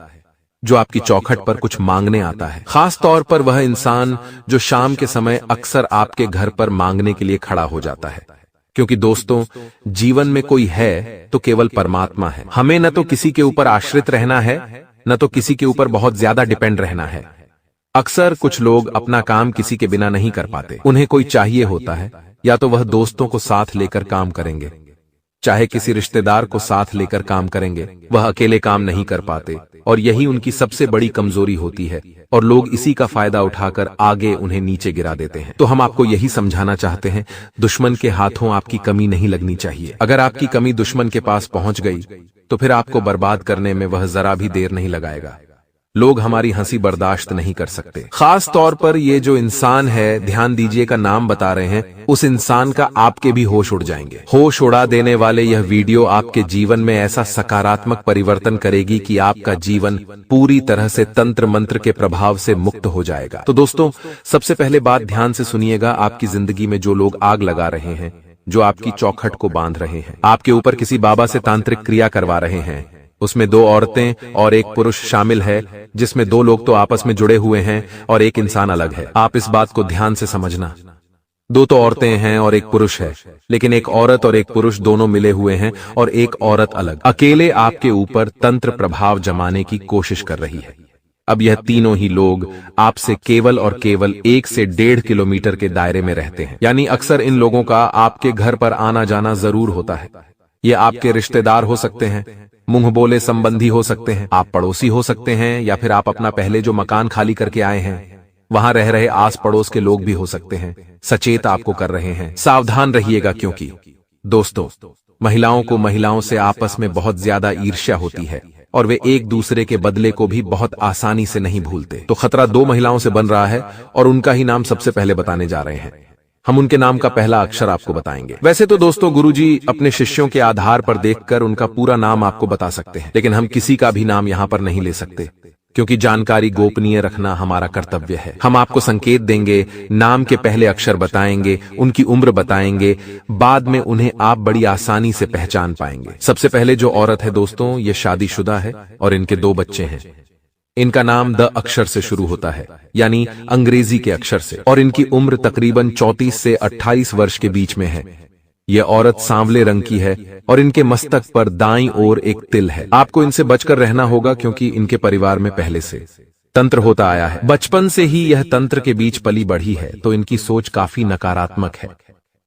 जो आपकी चौखट पर कुछ मांगने आता है। खास तौर पर वह इंसान जो शाम के समय अक्सर आपके घर पर मांगने के लिए खड़ा हो जाता है। क्योंकि दोस्तों जीवन में कोई है तो केवल परमात्मा है। हमें न तो किसी के ऊपर आश्रित रहना है, न तो किसी के ऊपर बहुत ज्यादा डिपेंड रहना है। अक्सर कुछ लोग अपना काम किसी के बिना नहीं कर पाते। उन्हें कोई चाहिए होता है, या तो वह दोस्तों को साथ लेकर काम करेंगे, चाहे किसी रिश्तेदार को साथ लेकर काम करेंगे। वह अकेले काम नहीं कर पाते। और यही उनकी सबसे बड़ी कमजोरी होती है और लोग इसी का फायदा उठाकर आगे उन्हें नीचे गिरा देते हैं। तो हम आपको यही समझाना चाहते हैं, दुश्मन के हाथों आपकी कमी नहीं लगनी चाहिए। अगर आपकी कमी दुश्मन के पास पहुंच गई तो फिर आपको बर्बाद करने में वह जरा भी देर नहीं लगाएगा। लोग हमारी हंसी बर्दाश्त नहीं कर सकते। खास तौर पर ये जो इंसान है, ध्यान दीजिए का नाम बता रहे हैं, उस इंसान का आपके भी होश उड़ जाएंगे। होश उड़ा देने वाले यह वीडियो आपके जीवन में ऐसा सकारात्मक परिवर्तन करेगी कि आपका जीवन पूरी तरह से तंत्र मंत्र के प्रभाव से मुक्त हो जाएगा। तो दोस्तों, सबसे पहले बात ध्यान से सुनिएगा। आपकी जिंदगी में जो लोग आग लगा रहे हैं, जो आपकी चौखट को बांध रहे हैं, आपके ऊपर किसी बाबा से तांत्रिक क्रिया करवा रहे हैं, उसमें 2 औरतें और 1 पुरुष शामिल है, जिसमें 2 लोग तो आपस में जुड़े हुए हैं और 1 इंसान अलग है। आप इस बात को ध्यान से समझना। 2 तो औरतें हैं और 1 पुरुष है, लेकिन 1 औरत और 1 पुरुष दोनों मिले हुए हैं और 1 औरत अलग, अकेले आपके ऊपर तंत्र प्रभाव जमाने की कोशिश कर रही है। अब यह तीनों ही लोग आपसे केवल और केवल 1 से 1.5 किलोमीटर के दायरे में रहते हैं। यानी अक्सर इन लोगों का आपके घर पर आना जाना जरूर होता है। ये आपके रिश्तेदार हो सकते हैं, मुंह बोले संबंधी हो सकते हैं, आप पड़ोसी हो सकते हैं, या फिर आप अपना पहले जो मकान खाली करके आए हैं वहां रह रहे आस पड़ोस के लोग भी हो सकते हैं। सचेत आपको कर रहे हैं, सावधान रहिएगा, क्योंकि दोस्तों, महिलाओं को महिलाओं से आपस में बहुत ज्यादा ईर्ष्या होती है और वे एक दूसरे के बदले को भी बहुत आसानी से नहीं भूलते। तो खतरा 2 महिलाओं से बन रहा है और उनका ही नाम सबसे पहले बताने जा रहे हैं। हम उनके नाम का पहला अक्षर आपको बताएंगे। वैसे तो दोस्तों, गुरुजी अपने शिष्यों के आधार पर देखकर उनका पूरा नाम आपको बता सकते हैं, लेकिन हम किसी का भी नाम यहाँ पर नहीं ले सकते, क्योंकि जानकारी गोपनीय रखना हमारा कर्तव्य है। हम आपको संकेत देंगे, नाम के पहले अक्षर बताएंगे, उनकी उम्र बताएंगे, बाद में उन्हें आप बड़ी आसानी से पहचान पाएंगे। सबसे पहले जो औरत है दोस्तों, ये शादीशुदा है और इनके 2 बच्चे हैं। इनका नाम द अक्षर से शुरू होता है, यानी अंग्रेजी के अक्षर से, और इनकी उम्र तकरीबन 34 से 28 वर्ष के बीच में है। यह औरत सांवले रंग की है और इनके मस्तक पर दाईं ओर एक तिल है। आपको इनसे बचकर रहना होगा, क्योंकि इनके परिवार में पहले से तंत्र होता आया है। बचपन से ही यह तंत्र के बीच पली बढ़ी है, तो इनकी सोच काफी नकारात्मक है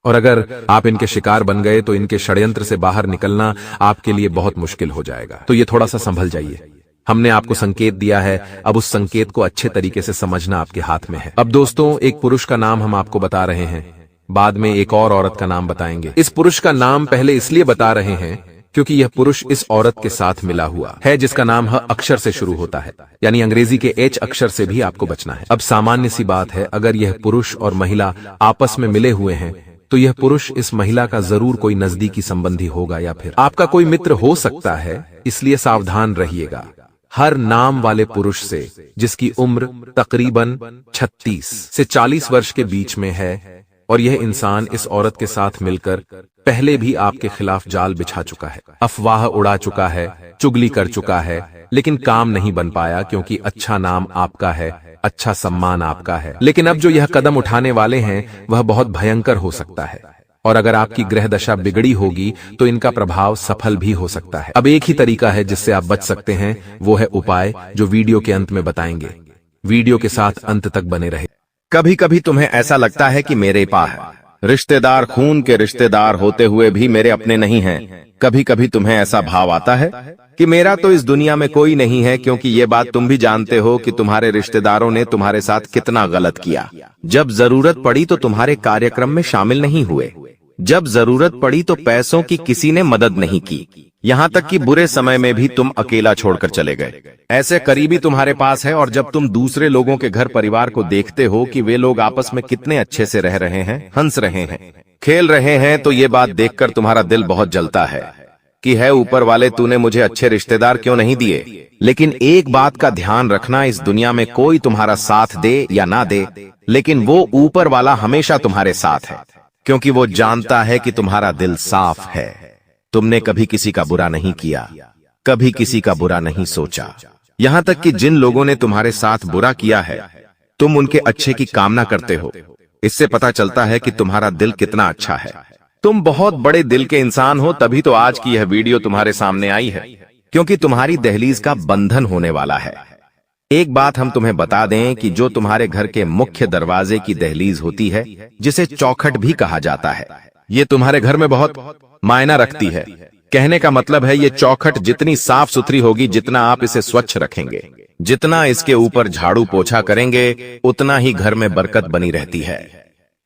और अगर आप इनके शिकार बन गए तो इनके षड्यंत्र से बाहर निकलना आपके लिए बहुत मुश्किल हो जाएगा। तो ये थोड़ा सा संभल जाइए। हमने आपको संकेत दिया है, अब उस संकेत को अच्छे तरीके से समझना आपके हाथ में है। अब दोस्तों, एक पुरुष का नाम हम आपको बता रहे हैं, बाद में एक और औरत का नाम बताएंगे। इस पुरुष का नाम पहले इसलिए बता रहे हैं क्योंकि यह पुरुष इस औरत के साथ मिला हुआ है, जिसका नाम ह अक्षर से शुरू होता है, यानी अंग्रेजी के H अक्षर से भी आपको बचना है। अब सामान्य सी बात है, अगर यह पुरुष और महिला आपस में मिले हुए हैं तो यह पुरुष इस महिला का जरूर कोई नजदीकी संबंधी होगा या फिर आपका कोई मित्र हो सकता है, इसलिए सावधान रहिएगा। हर नाम वाले पुरुष से जिसकी उम्र तकरीबन 36 से 40 वर्ष के बीच में है और यह इंसान इस औरत के साथ मिलकर पहले भी आपके खिलाफ जाल बिछा चुका है, अफवाह उड़ा चुका है, चुगली कर चुका है, लेकिन काम नहीं बन पाया, क्योंकि अच्छा नाम आपका है, अच्छा सम्मान आपका है। लेकिन अब जो यह कदम उठाने वाले हैं वह बहुत भयंकर हो सकता है और अगर आपकी ग्रह दशा बिगड़ी होगी तो इनका प्रभाव सफल भी हो सकता है। अब एक ही तरीका है जिससे आप बच सकते हैं, वो है उपाय, जो वीडियो के अंत में बताएंगे। वीडियो के साथ अंत तक बने रहे। कभी कभी तुम्हें ऐसा लगता है कि मेरे पास रिश्तेदार खून के रिश्तेदार होते हुए भी मेरे अपने नहीं हैं। कभी कभी तुम्हें ऐसा भाव आता है कि मेरा तो इस दुनिया में कोई नहीं है, क्योंकि ये बात तुम भी जानते हो कि तुम्हारे रिश्तेदारों ने तुम्हारे साथ कितना गलत किया। जब जरूरत पड़ी तो तुम्हारे कार्यक्रम में शामिल नहीं हुए, जब जरूरत पड़ी तो पैसों की किसी ने मदद नहीं की, यहाँ तक कि बुरे समय में भी तुम अकेला छोड़कर चले गए। ऐसे करीबी तुम्हारे पास है और जब तुम दूसरे लोगों के घर परिवार को देखते हो कि वे लोग आपस में कितने अच्छे से रह रहे हैं, हंस रहे हैं, खेल रहे हैं, तो ये बात देखकर तुम्हारा दिल बहुत जलता है कि है ऊपर वाले, तूने मुझे अच्छे रिश्तेदार क्यों नहीं दिए। लेकिन एक बात का ध्यान रखना, इस दुनिया में कोई तुम्हारा साथ दे या ना दे, लेकिन वो ऊपर वाला हमेशा तुम्हारे साथ है, क्योंकि वो जानता है कि तुम्हारा दिल साफ है। तुमने कभी किसी का बुरा नहीं किया, कभी किसी का बुरा नहीं सोचा। यहाँ तक कि जिन लोगों ने तुम्हारे साथ बुरा किया है, तुम उनके अच्छे की कामना करते हो। इससे पता चलता है कि तुम्हारा दिल कितना अच्छा है। तुम बहुत बड़े दिल के इंसान हो, तभी तो आज की यह वीडियो तुम्हारे सामने आई है, क्योंकि तुम्हारी दहलीज का बंधन होने वाला है। एक बात हम तुम्हें बता दें कि जो तुम्हारे घर के मुख्य दरवाजे की दहलीज होती है, जिसे चौखट भी कहा जाता है, ये तुम्हारे घर में बहुत मायना रखती है। कहने का मतलब है ये चौखट जितनी साफ सुथरी होगी, जितना आप इसे स्वच्छ रखेंगे, जितना इसके ऊपर झाड़ू पोछा करेंगे, उतना ही घर में बरकत बनी रहती है।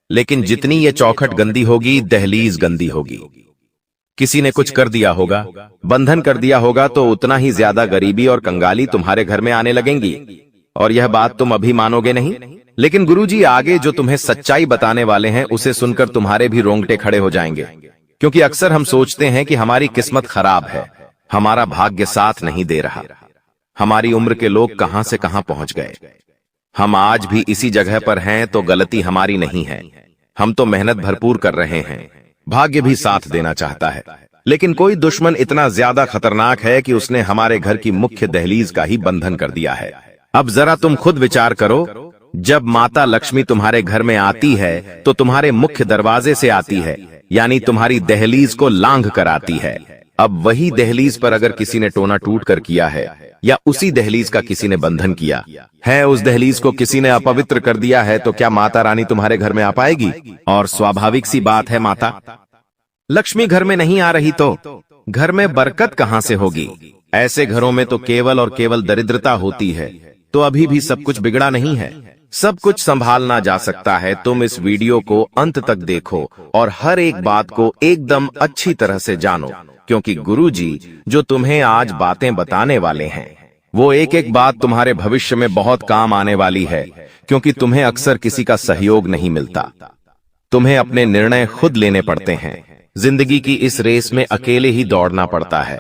लेकिन जितनी ये चौखट गंदी होगी, दहलीज गंदी होगी। किसी ने कुछ कर दिया होगा, बंधन कर दिया होगा, तो उतना ही ज्यादा गरीबी और कंगाली तुम्हारे घर में आने लगेंगी। और यह बात तुम अभी मानोगे नहीं, लेकिन गुरुजी आगे जो तुम्हें सच्चाई बताने वाले हैं, उसे सुनकर तुम्हारे भी रोंगटे खड़े हो जाएंगे। क्योंकि अक्सर हम सोचते हैं कि हमारी किस्मत खराब है, हमारा भाग्य साथ नहीं दे रहा, हमारी उम्र के लोग कहां से कहां पहुंच गए, हम आज भी इसी जगह पर हैं, तो गलती हमारी नहीं है। हम तो मेहनत भरपूर कर रहे हैं, भाग्य भी साथ देना चाहता है। लेकिन कोई दुश्मन इतना ज्यादा खतरनाक है कि उसने हमारे घर की मुख्य दहलीज का ही बंधन कर दिया है। अब जरा तुम खुद विचार करो, जब माता लक्ष्मी तुम्हारे घर में आती है तो तुम्हारे मुख्य दरवाजे से आती है, यानी तुम्हारी दहलीज को लांघ कर आती है। अब वही दहलीज पर अगर किसी ने टोना टूट कर किया है, या उसी दहलीज का किसी ने बंधन किया है, उस दहलीज को किसी ने अपवित्र कर दिया है, तो क्या माता रानी तुम्हारे घर में आ पाएगी? और स्वाभाविक सी बात है, माता लक्ष्मी घर में नहीं आ रही तो घर में बरकत कहां से होगी? ऐसे घरों में तो केवल और केवल दरिद्रता होती है। तो अभी भी सब कुछ बिगड़ा नहीं है, सब कुछ संभालना जा सकता है। तुम इस वीडियो को अंत तक देखो और हर एक बात को एकदम अच्छी तरह से जानो, क्योंकि गुरुजी जो तुम्हें आज बातें बताने वाले हैं, वो एक एक बात तुम्हारे भविष्य में बहुत काम आने वाली है। क्योंकि तुम्हें अक्सर किसी का सहयोग नहीं मिलता, तुम्हें अपने निर्णय खुद लेने पड़ते हैं। जिंदगी की इस रेस में अकेले ही दौड़ना पड़ता है,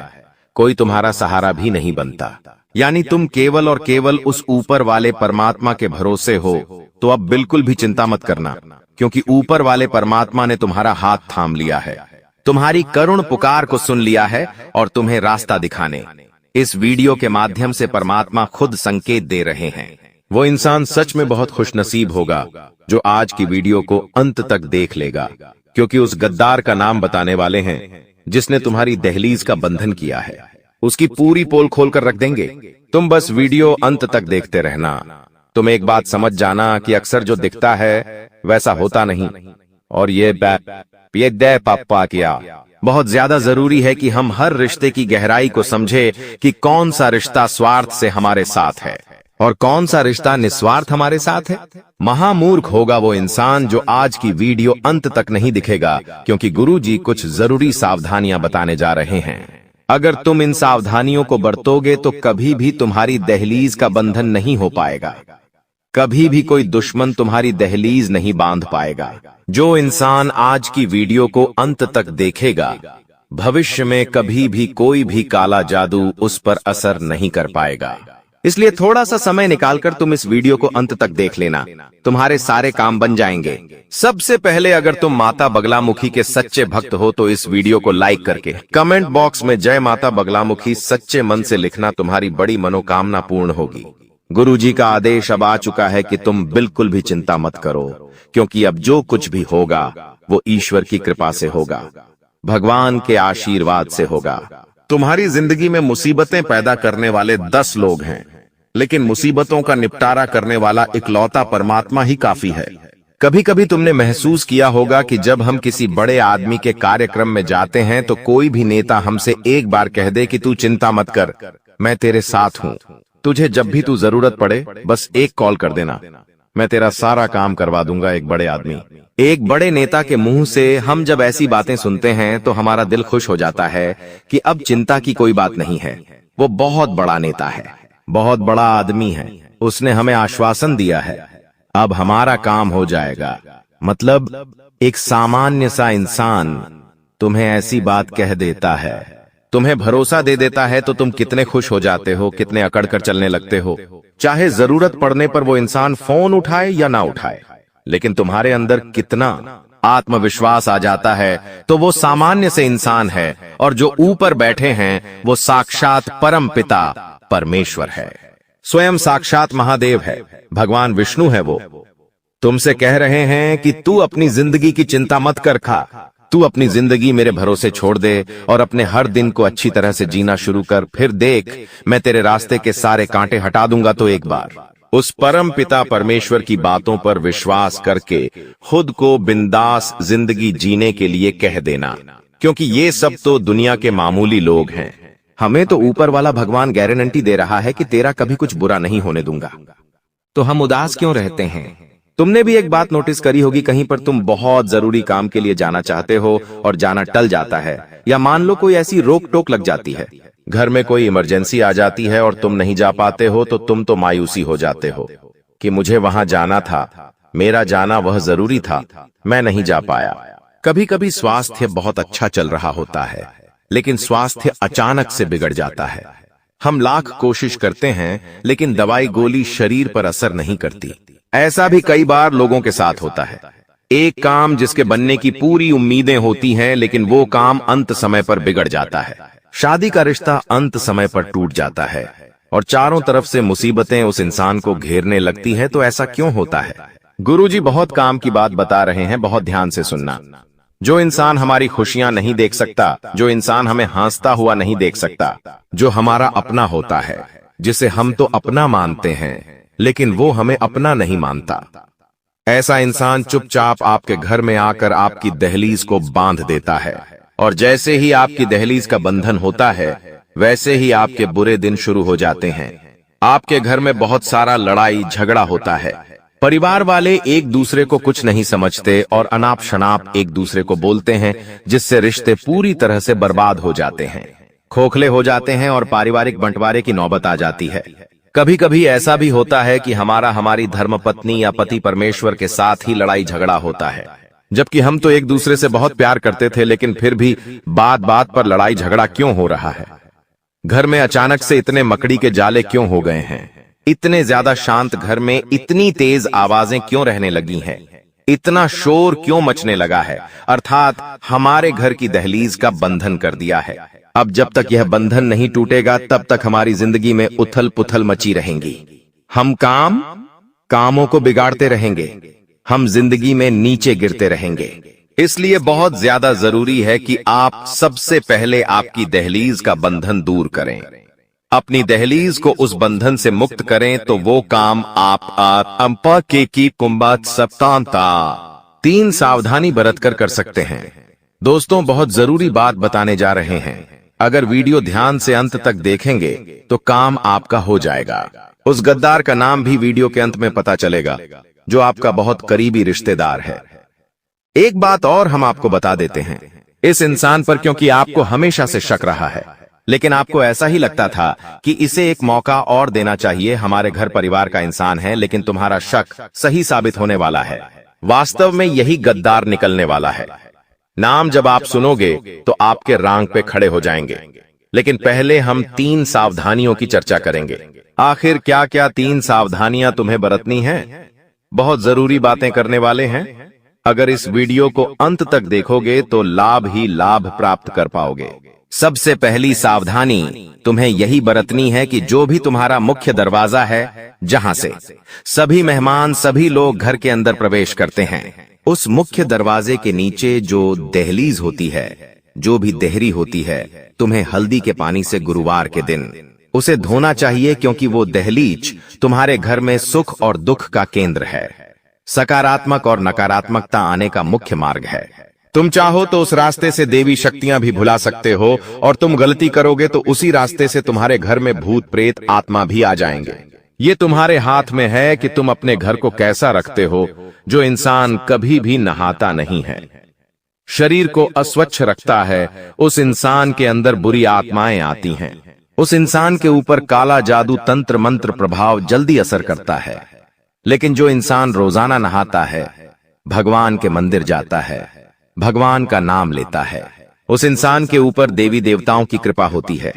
कोई तुम्हारा सहारा भी नहीं बनता। यानी तुम केवल और केवल उस ऊपर वाले परमात्मा के भरोसे हो। तो अब बिल्कुल भी चिंता मत करना, क्योंकि ऊपर वाले परमात्मा ने तुम्हारा हाथ थाम लिया है, तुम्हारी करुण पुकार को सुन लिया है और तुम्हें रास्ता दिखाने इस वीडियो के माध्यम से परमात्मा खुद संकेत दे रहे हैं। वो इंसान सच में बहुत खुशनसीब होगा जो आज की वीडियो को अंत तक देख लेगा, क्योंकि उस गद्दार का नाम बताने वाले हैं जिसने तुम्हारी दहलीज का बंधन किया है। उसकी पूरी पोल खोल कर रख देंगे। तुम बस वीडियो अंत तक देखते रहना। तुम एक बात समझ जाना कि अक्सर जो दिखता है वैसा होता नहीं। और ये दे पापा किया बहुत ज्यादा जरूरी है कि हम हर रिश्ते की गहराई को समझे कि कौन सा रिश्ता स्वार्थ से हमारे साथ है और कौन सा रिश्ता निस्वार्थ हमारे साथ है। महामूर्ख होगा वो इंसान जो आज की वीडियो अंत तक नहीं दिखेगा, क्योंकि गुरुजी कुछ जरूरी सावधानियां बताने जा रहे हैं। अगर तुम इन सावधानियों को बरतोगे तो कभी भी तुम्हारी दहलीज का बंधन नहीं हो पाएगा, कभी भी कोई दुश्मन तुम्हारी दहलीज नहीं बांध पाएगा। जो इंसान आज की वीडियो को अंत तक देखेगा, भविष्य में कभी भी कोई भी काला जादू उस पर असर नहीं कर पाएगा। इसलिए थोड़ा सा समय निकालकर तुम इस वीडियो को अंत तक देख लेना, तुम्हारे सारे काम बन जाएंगे। सबसे पहले अगर तुम माता बगलामुखी के सच्चे भक्त हो तो इस वीडियो को लाइक करके कमेंट बॉक्स में जय माता बगलामुखी सच्चे मन से लिखना, तुम्हारी बड़ी मनोकामना पूर्ण होगी। गुरुजी का आदेश अब आ चुका है कि तुम बिल्कुल भी चिंता मत करो, क्योंकि अब जो कुछ भी होगा वो ईश्वर की कृपा से होगा, भगवान के आशीर्वाद से होगा। तुम्हारी जिंदगी में मुसीबतें पैदा करने वाले 10 लोग हैं, लेकिन मुसीबतों का निपटारा करने वाला इकलौता परमात्मा ही काफी है। कभी कभी तुमने महसूस किया होगा कि जब हम किसी बड़े आदमी के कार्यक्रम में जाते हैं तो कोई भी नेता हमसे एक बार कह दे कि तू चिंता मत कर, मैं तेरे साथ हूँ, तुझे जब भी तू जरूरत पड़े बस एक कॉल कर देना, मैं तेरा सारा काम करवा दूंगा। एक बड़े आदमी, एक बड़े नेता के मुंह से हम जब ऐसी बातें सुनते हैं तो हमारा दिल खुश हो जाता है कि अब चिंता की कोई बात नहीं है। वो बहुत बड़ा नेता है, बहुत बड़ा आदमी है, उसने हमें आश्वासन दिया है, अब हमारा काम हो जाएगा। मतलब एक सामान्य सा इंसान तुम्हें ऐसी बात कह देता है, तुम्हें भरोसा दे देता है, तो तुम कितने खुश हो जाते हो, कितने अकड़ कर चलने लगते हो। चाहे जरूरत पड़ने पर वो इंसान फोन उठाए या ना उठाए, लेकिन तुम्हारे अंदर कितना आत्मविश्वास आ जाता है। तो वो सामान्य से इंसान है और जो ऊपर बैठे हैं वो साक्षात परम पिता परमेश्वर है, स्वयं साक्षात महादेव है, भगवान विष्णु है। वो तुमसे कह रहे हैं कि तू अपनी जिंदगी की चिंता मत कर खा, तू अपनी जिंदगी मेरे भरोसे छोड़ दे और अपने हर दिन को अच्छी तरह से जीना शुरू कर, फिर देख मैं तेरे रास्ते के सारे कांटे हटा दूंगा। तो एक बार उस परम पिता परमेश्वर की बातों पर विश्वास करके खुद को बिंदास जिंदगी जीने के लिए कह देना, क्योंकि ये सब तो दुनिया के मामूली लोग हैं। हमें तो ऊपर वाला भगवान गारंटी दे रहा है कि तेरा कभी कुछ बुरा नहीं होने दूंगा, तो हम उदास क्यों रहते हैं? तुमने भी एक बात नोटिस करी होगी, कहीं पर तुम बहुत जरूरी काम के लिए जाना चाहते हो और जाना टल जाता है, या मान लो कोई ऐसी रोक टोक लग जाती है, घर में कोई इमरजेंसी आ जाती है और तुम नहीं जा पाते हो, तो तुम तो मायूसी हो जाते हो कि मुझे वहां जाना था, मेरा जाना वह जरूरी था, मैं नहीं जा पाया। कभी कभी स्वास्थ्य बहुत अच्छा चल रहा होता है, लेकिन स्वास्थ्य अचानक से बिगड़ जाता है। हम लाख कोशिश करते हैं, लेकिन दवाई गोली शरीर पर असर नहीं करती। ऐसा भी कई बार लोगों के साथ होता है। एक काम जिसके बनने की पूरी उम्मीदें होती हैं, लेकिन वो काम अंत समय पर बिगड़ जाता है। शादी का रिश्ता अंत समय पर टूट जाता है और चारों तरफ से मुसीबतें उस इंसान को घेरने लगती हैं। तो ऐसा क्यों होता है? गुरुजी बहुत काम की बात बता रहे हैं, बहुत ध्यान से सुनना। जो इंसान हमारी खुशियां नहीं देख सकता, जो इंसान हमें हंसता हुआ नहीं देख सकता, जो हमारा अपना होता है, जिसे हम तो अपना मानते हैं लेकिन वो हमें अपना नहीं मानता, ऐसा इंसान चुपचाप आपके घर में आकर आपकी दहलीज को बांध देता है। और जैसे ही आपकी दहलीज का बंधन होता है, वैसे ही आपके बुरे दिन शुरू हो जाते हैं। आपके घर में बहुत सारा लड़ाई झगड़ा होता है, परिवार वाले एक दूसरे को कुछ नहीं समझते और अनाप शनाप एक दूसरे को बोलते हैं, जिससे रिश्ते पूरी तरह से बर्बाद हो जाते हैं, खोखले हो जाते हैं और पारिवारिक बंटवारे की नौबत आ जाती है। कभी कभी ऐसा भी होता है कि हमारी धर्मपत्नी या पति परमेश्वर के साथ ही लड़ाई झगड़ा होता है, जबकि हम तो एक दूसरे से बहुत प्यार करते थे, लेकिन फिर भी बात बात पर लड़ाई झगड़ा क्यों हो रहा है? घर में अचानक से इतने मकड़ी के जाले क्यों हो गए हैं? इतने ज्यादा शांत घर में इतनी तेज आवाजें क्यों रहने लगी हैं? इतना शोर क्यों मचने लगा है? अर्थात हमारे घर की दहलीज का बंधन कर दिया है। अब जब तक यह बंधन नहीं टूटेगा, तब तक हमारी जिंदगी में उथल पुथल मची रहेंगी। हम कामों को बिगाड़ते रहेंगे, हम जिंदगी में नीचे गिरते रहेंगे। इसलिए बहुत ज्यादा जरूरी है कि आप सबसे पहले आपकी दहलीज का बंधन दूर करें, अपनी दहलीज को उस बंधन से मुक्त करें। तो वो काम आप की कुंभत सप्तांता 3 सावधानी बरतकर कर सकते हैं। दोस्तों, बहुत जरूरी बात बताने जा रहे हैं। अगर वीडियो ध्यान से अंत तक देखेंगे तो काम आपका हो जाएगा। उस गद्दार का नाम भी वीडियो के अंत में पता चलेगा, जो आपका बहुत करीबी रिश्तेदार है। एक बात और हम आपको बता देते हैं इस इंसान पर, क्योंकि आपको हमेशा से शक रहा है, लेकिन आपको ऐसा ही लगता था कि इसे एक मौका और देना चाहिए। हमारे घर परिवार का इंसान है, लेकिन तुम्हारा शक सही साबित होने वाला है। वास्तव में यही गद्दार निकलने वाला है। नाम जब आप सुनोगे तो आपके रांग पे खड़े हो जाएंगे। लेकिन पहले हम 3 सावधानियों की चर्चा करेंगे। आखिर क्या क्या 3 सावधानियां तुम्हें बरतनी हैं? बहुत जरूरी बातें करने वाले हैं। अगर इस वीडियो को अंत तक देखोगे तो लाभ ही लाभ प्राप्त कर पाओगे। सबसे पहली सावधानी तुम्हें यही बरतनी है कि जो भी तुम्हारा मुख्य दरवाजा है, जहां से सभी मेहमान, सभी लोग घर के अंदर प्रवेश करते हैं, उस मुख्य दरवाजे के नीचे जो दहलीज होती है, जो भी देहरी होती है, तुम्हें हल्दी के पानी से गुरुवार के दिन उसे धोना चाहिए, क्योंकि वो दहलीज तुम्हारे घर में सुख और दुख का केंद्र है, सकारात्मक और नकारात्मकता आने का मुख्य मार्ग है। तुम चाहो तो उस रास्ते से देवी शक्तियां भी भुला सकते हो, और तुम गलती करोगे तो उसी रास्ते से तुम्हारे घर में भूत प्रेत आत्मा भी आ जाएंगे। ये तुम्हारे हाथ में है कि तुम अपने घर को कैसा रखते हो। जो इंसान कभी भी नहाता नहीं है, शरीर को अस्वच्छ रखता है, उस इंसान के अंदर बुरी आत्माएं आती हैं। उस इंसान के ऊपर काला जादू, तंत्र मंत्र प्रभाव जल्दी असर करता है। लेकिन जो इंसान रोजाना नहाता है, भगवान के मंदिर जाता है, भगवान का नाम लेता है, उस इंसान के ऊपर देवी देवताओं की कृपा होती है।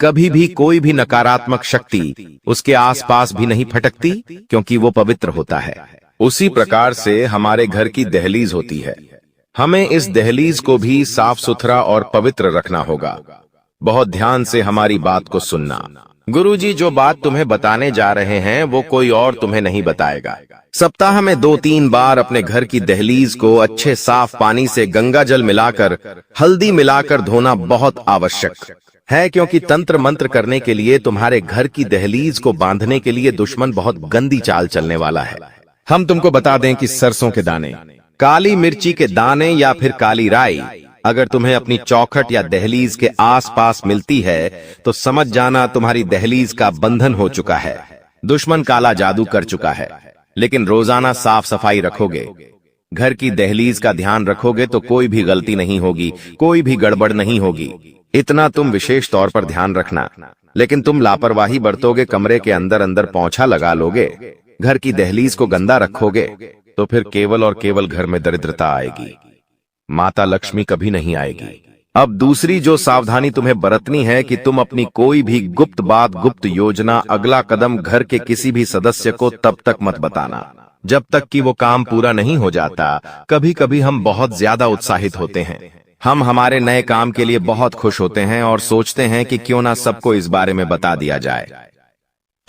कभी भी कोई भी नकारात्मक शक्ति उसके आसपास भी नहीं फटकती, क्योंकि वो पवित्र होता है। उसी प्रकार से हमारे घर की दहलीज होती है। हमें इस दहलीज को भी साफ सुथरा और पवित्र रखना होगा। बहुत ध्यान से हमारी बात को सुनना। गुरुजी जो बात तुम्हें बताने जा रहे हैं वो कोई और तुम्हें नहीं बताएगा। सप्ताह में 2-3 बार अपने घर की दहलीज को अच्छे साफ पानी से गंगा जल मिलाकर, हल्दी मिलाकर धोना बहुत आवश्यक है, क्योंकि तंत्र मंत्र करने के लिए, तुम्हारे घर की दहलीज को बांधने के लिए दुश्मन बहुत गंदी चाल चलने वाला है। हम तुमको बता दें कि सरसों के दाने, काली मिर्ची के दाने या फिर काली राई अगर तुम्हें अपनी चौखट या दहलीज के आसपास मिलती है तो समझ जाना तुम्हारी दहलीज का बंधन हो चुका है। दुश्मन काला जादू कर चुका है। लेकिन रोजाना साफ सफाई रखोगे, घर की दहलीज का ध्यान रखोगे तो कोई भी गलती नहीं होगी, कोई भी गड़बड़ नहीं होगी। इतना तुम विशेष तौर पर ध्यान रखना। लेकिन तुम लापरवाही बरतोगे, कमरे के अंदर अंदर पोंछा लगा लोगे, घर की दहलीज को गंदा रखोगे, तो फिर केवल और केवल घर में दरिद्रता आएगी, माता लक्ष्मी कभी नहीं आएगी। अब दूसरी जो सावधानी तुम्हें बरतनी है कि तुम अपनी कोई भी गुप्त बात, गुप्त योजना, अगला कदम घर के किसी भी सदस्य को तब तक मत बताना जब तक कि वो काम पूरा नहीं हो जाता। कभी कभी हम बहुत ज्यादा उत्साहित होते हैं, हम हमारे नए काम के लिए बहुत खुश होते हैं और सोचते हैं कि क्यों ना सबको इस बारे में बता दिया जाए।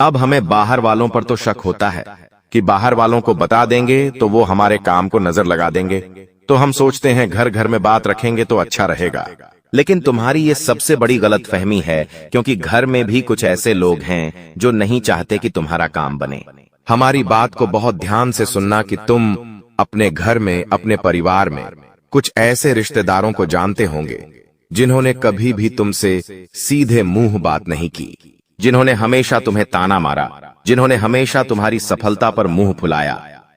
अब हमें बाहर वालों पर तो शक होता है कि बाहर वालों को बता देंगे तो वो हमारे काम को नजर लगा देंगे, तो हम सोचते हैं घर घर में बात रखेंगे तो अच्छा रहेगा। लेकिन तुम्हारी ये सबसे बड़ी गलतफहमी है, क्योंकि घर में भी कुछ ऐसे लोग हैं जो नहीं चाहते कि तुम्हारा काम बने। हमारी बात को बहुत ध्यान से सुनना कि तुम अपने घर में, अपने परिवार में कुछ ऐसे रिश्तेदारों को जानते होंगे जिन्होंने कभी भी तुमसे सीधे मुंह बात नहीं की, जिन्होंने हमेशा तुम्हें ताना मारा, जिन्होंने हमेशा तुम्हारी सफलता पर मुंह फुलाया।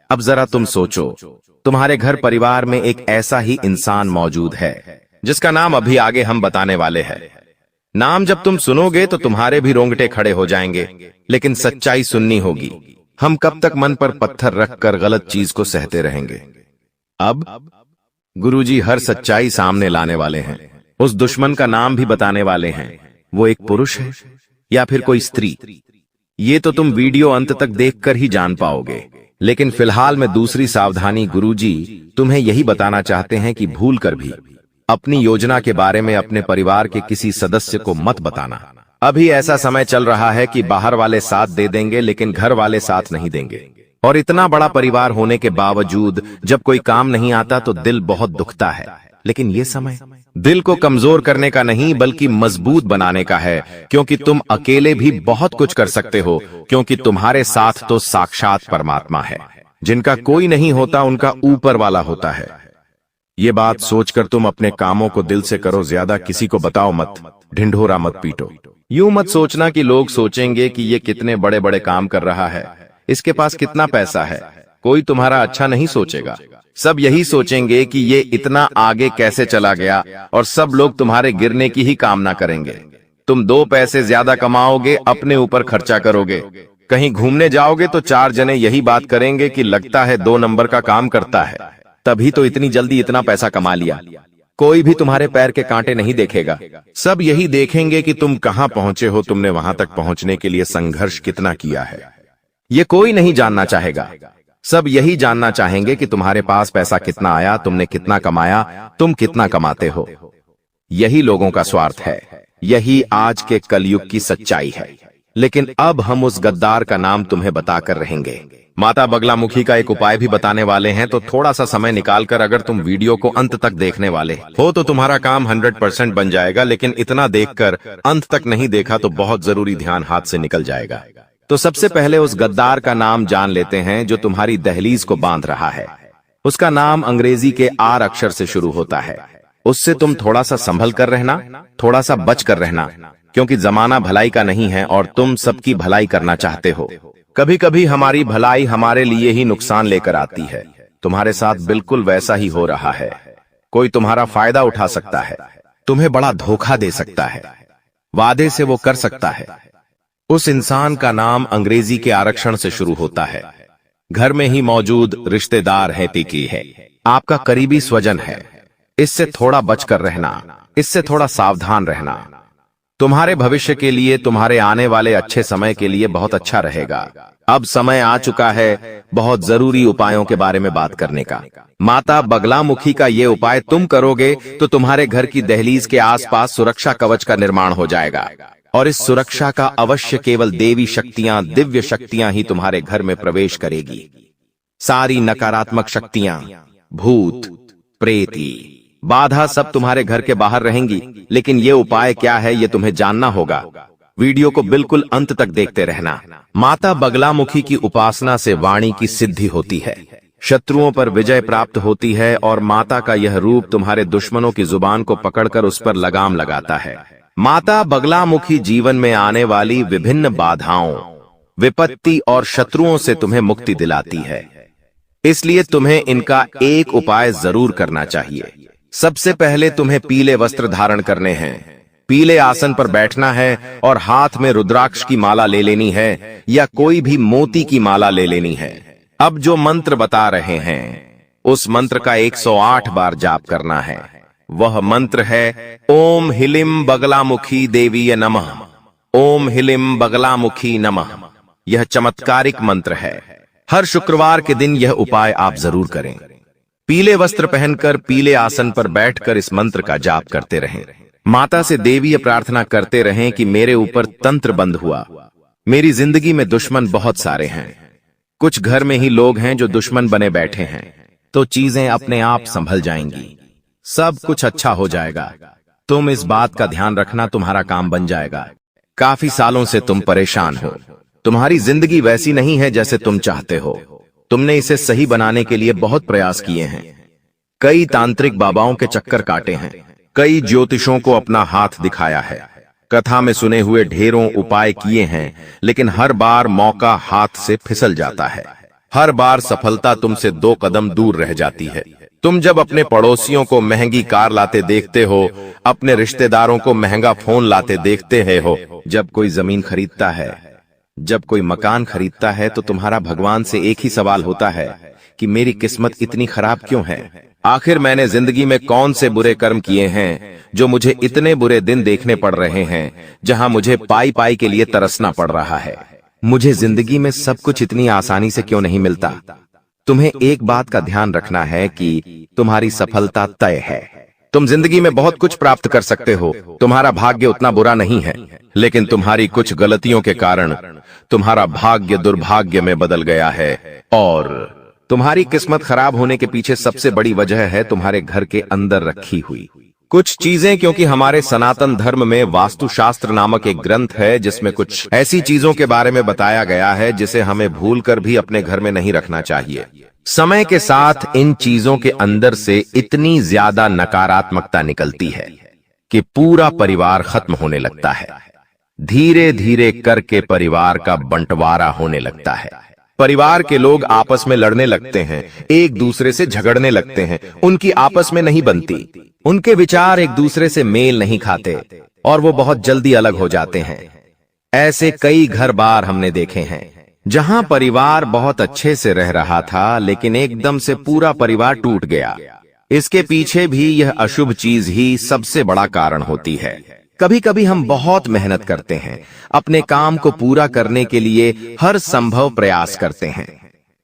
अब जरा तुम सोचो, तुम्हारे घर परिवार में एक ऐसा ही इंसान मौजूद है जिसका नाम अभी आगे हम बताने वाले हैं। नाम जब तुम सुनोगे तो तुम्हारे भी रोंगटे खड़े हो जाएंगे, लेकिन सच्चाई सुननी होगी। हम कब तक मन पर पत्थर रखकर गलत चीज को सहते रहेंगे? अब गुरुजी हर सच्चाई सामने लाने वाले हैं। उस दुश्मन का नाम भी बताने वाले हैं। वो एक पुरुष है या फिर कोई स्त्री, ये तो तुम वीडियो अंत तक देखकर ही जान पाओगे। लेकिन फिलहाल में दूसरी सावधानी गुरुजी तुम्हें यही बताना चाहते हैं कि भूलकर भी अपनी योजना के बारे में अपने परिवार के किसी सदस्य को मत बताना। अभी ऐसा समय चल रहा है कि बाहर वाले साथ दे देंगे लेकिन घर वाले साथ नहीं देंगे, और इतना बड़ा परिवार होने के बावजूद जब कोई काम नहीं आता तो दिल बहुत दुखता है। लेकिन ये समय दिल को कमजोर करने का नहीं बल्कि मजबूत बनाने का है, क्योंकि तुम अकेले भी बहुत कुछ कर सकते हो, क्योंकि तुम्हारे साथ तो साक्षात परमात्मा है। जिनका कोई नहीं होता उनका ऊपर वाला होता है। ये बात सोचकर तुम अपने कामों को दिल से करो, ज्यादा किसी को बताओ मत, ढिंढोरा मत पीटो। यूं मत सोचना कि लोग सोचेंगे कि ये कितने बड़े बड़े काम कर रहा है, इसके पास कितना पैसा है। कोई तुम्हारा अच्छा नहीं सोचेगा, सब यही सोचेंगे कि ये इतना आगे कैसे चला गया, और सब लोग तुम्हारे गिरने की ही कामना करेंगे। तुम 2 पैसे ज्यादा कमाओगे, अपने ऊपर खर्चा करोगे, कहीं घूमने जाओगे तो 4 जने यही बात करेंगे कि लगता है 2 नंबर का काम करता है, तभी तो इतनी जल्दी इतना पैसा कमा लिया। कोई भी तुम्हारे पैर के कांटे नहीं देखेगा, सब यही देखेंगे कि तुम कहां पहुंचे हो, तुमने वहां तक पहुंचने के लिए संघर्ष कितना किया है। ये कोई नहीं जानना चाहेगा, सब यही जानना चाहेंगे कि तुम्हारे पास पैसा कितना आया, तुमने कितना कमाया, तुम कितना कमाते हो। यही लोगों का स्वार्थ है, यही आज के कलयुग की सच्चाई है। लेकिन अब हम उस गद्दार का नाम तुम्हें बताकर रहेंगे। माता बगलामुखी का एक उपाय भी बताने वाले हैं, तो थोड़ा सा समय निकालकर अगर तुम वीडियो को अंत तक देखने वाले हो तो तुम्हारा काम 100% बन जाएगा। लेकिन इतना देखकर अंत तक नहीं देखा तो बहुत जरूरी ध्यान हाथ से निकल जाएगा। तो सबसे पहले उस गद्दार का नाम जान लेते हैं जो तुम्हारी दहलीज को बांध रहा है। उसका नाम अंग्रेजी के आर अक्षर से शुरू होता है। उससे तुम थोड़ा सा संभल कर रहना, थोड़ा सा बच कर रहना, क्योंकि जमाना भलाई का नहीं है और तुम सबकी भलाई करना चाहते हो। कभी कभी हमारी भलाई हमारे लिए ही नुकसान लेकर आती है। तुम्हारे साथ बिल्कुल वैसा ही हो रहा है। कोई तुम्हारा फायदा उठा सकता है, तुम्हें बड़ा धोखा दे सकता है, वादे से वो कर सकता है। उस इंसान का नाम अंग्रेजी के आरक्षण से शुरू होता है। घर में ही मौजूद रिश्तेदार है, टिकी है, आपका करीबी स्वजन है। इससे थोड़ा बचकर रहना, इससे थोड़ा सावधान रहना। तुम्हारे भविष्य के लिए, तुम्हारे आने वाले अच्छे समय के लिए बहुत अच्छा रहेगा। अब समय आ चुका है बहुत जरूरी उपायों के बारे में बात करने का। माता बगलामुखी का ये उपाय तुम करोगे तो तुम्हारे घर की दहलीज के आसपास सुरक्षा कवच का निर्माण हो जाएगा, और इस सुरक्षा का अवश्य केवल देवी शक्तियां, दिव्य शक्तियां ही तुम्हारे घर में प्रवेश करेगी। सारी नकारात्मक शक्तियां, भूत, प्रेती, बाधा सब तुम्हारे घर के बाहर रहेंगी। लेकिन ये उपाय क्या है ये तुम्हें जानना होगा। वीडियो को बिल्कुल अंत तक देखते रहना। माता बगलामुखी की उपासना से वाणी की सिद्धि होती है, शत्रुओं पर विजय प्राप्त होती है और माता का यह रूप तुम्हारे दुश्मनों की जुबान को पकड़कर उस पर लगाम लगाता है। माता बगलामुखी जीवन में आने वाली विभिन्न बाधाओं, विपत्ति और शत्रुओं से तुम्हें मुक्ति दिलाती है। इसलिए तुम्हें इनका एक उपाय जरूर करना चाहिए। सबसे पहले तुम्हें पीले वस्त्र धारण करने हैं, पीले आसन पर बैठना है और हाथ में रुद्राक्ष की माला ले लेनी है या कोई भी मोती की माला ले लेनी है। अब जो मंत्र बता रहे हैं उस मंत्र का 108 बार जाप करना है। वह मंत्र है ओम हिलिम बगलामुखी देवीय नमः, ओम हिलिम बगलामुखी नमः। यह चमत्कारिक मंत्र है। हर शुक्रवार के दिन यह उपाय आप जरूर करें। पीले वस्त्र पहनकर पीले आसन पर बैठकर इस मंत्र का जाप करते रहें। माता से देवीय प्रार्थना करते रहें कि मेरे ऊपर तंत्र बंद हुआ, मेरी जिंदगी में दुश्मन बहुत सारे हैं, कुछ घर में ही लोग हैं जो दुश्मन बने बैठे हैं, तो चीजें अपने आप संभल जाएंगी, सब कुछ अच्छा हो जाएगा। तुम इस बात का ध्यान रखना, तुम्हारा काम बन जाएगा। काफी सालों से तुम परेशान हो, तुम्हारी जिंदगी वैसी नहीं है जैसे तुम चाहते हो। तुमने इसे सही बनाने के लिए बहुत प्रयास किए हैं, कई तांत्रिक बाबाओं के चक्कर काटे हैं, कई ज्योतिषों को अपना हाथ दिखाया है, कथा में सुने हुए ढेरों उपाय किए हैं, लेकिन हर बार मौका हाथ से फिसल जाता है। हर बार सफलता तुमसे 2 कदम दूर रह जाती है। तुम जब अपने पड़ोसियों को महंगी कार लाते देखते हो, अपने रिश्तेदारों को महंगा फोन लाते देखते हो, जब कोई जमीन खरीदता है, जब कोई मकान खरीदता है, तो तुम्हारा भगवान से एक ही सवाल होता है कि मेरी किस्मत इतनी खराब क्यों है? आखिर मैंने जिंदगी में कौन से बुरे कर्म किए हैं जो मुझे इतने बुरे दिन देखने पड़ रहे हैं, जहां मुझे पाई पाई के लिए तरसना पड़ रहा है? मुझे जिंदगी में सब कुछ इतनी आसानी से क्यों नहीं मिलता? तुम्हें एक बात का ध्यान रखना है कि तुम्हारी सफलता तय है। तुम जिंदगी में बहुत कुछ प्राप्त कर सकते हो, तुम्हारा भाग्य उतना बुरा नहीं है, लेकिन तुम्हारी कुछ गलतियों के कारण तुम्हारा भाग्य दुर्भाग्य में बदल गया है। और तुम्हारी किस्मत खराब होने के पीछे सबसे बड़ी वजह है तुम्हारे घर के अंदर रखी हुई कुछ चीजें। क्योंकि हमारे सनातन धर्म में वास्तुशास्त्र नामक एक ग्रंथ है जिसमें कुछ ऐसी चीजों के बारे में बताया गया है जिसे हमें भूलकर भी अपने घर में नहीं रखना चाहिए। समय के साथ इन चीजों के अंदर से इतनी ज्यादा नकारात्मकता निकलती है कि पूरा परिवार खत्म होने लगता है। धीरे धीरे करके परिवार का बंटवारा होने लगता है। परिवार के लोग आपस में लड़ने लगते हैं, एक दूसरे से झगड़ने लगते हैं, उनकी आपस में नहीं बनती, उनके विचार एक दूसरे से मेल नहीं खाते और वो बहुत जल्दी अलग हो जाते हैं। ऐसे कई घर बार हमने देखे हैं जहां परिवार बहुत अच्छे से रह रहा था, लेकिन एकदम से पूरा परिवार टूट गया। इसके पीछे भी यह अशुभ चीज ही सबसे बड़ा कारण होती है। कभी कभी हम बहुत मेहनत करते हैं, अपने काम को पूरा करने के लिए हर संभव प्रयास करते हैं,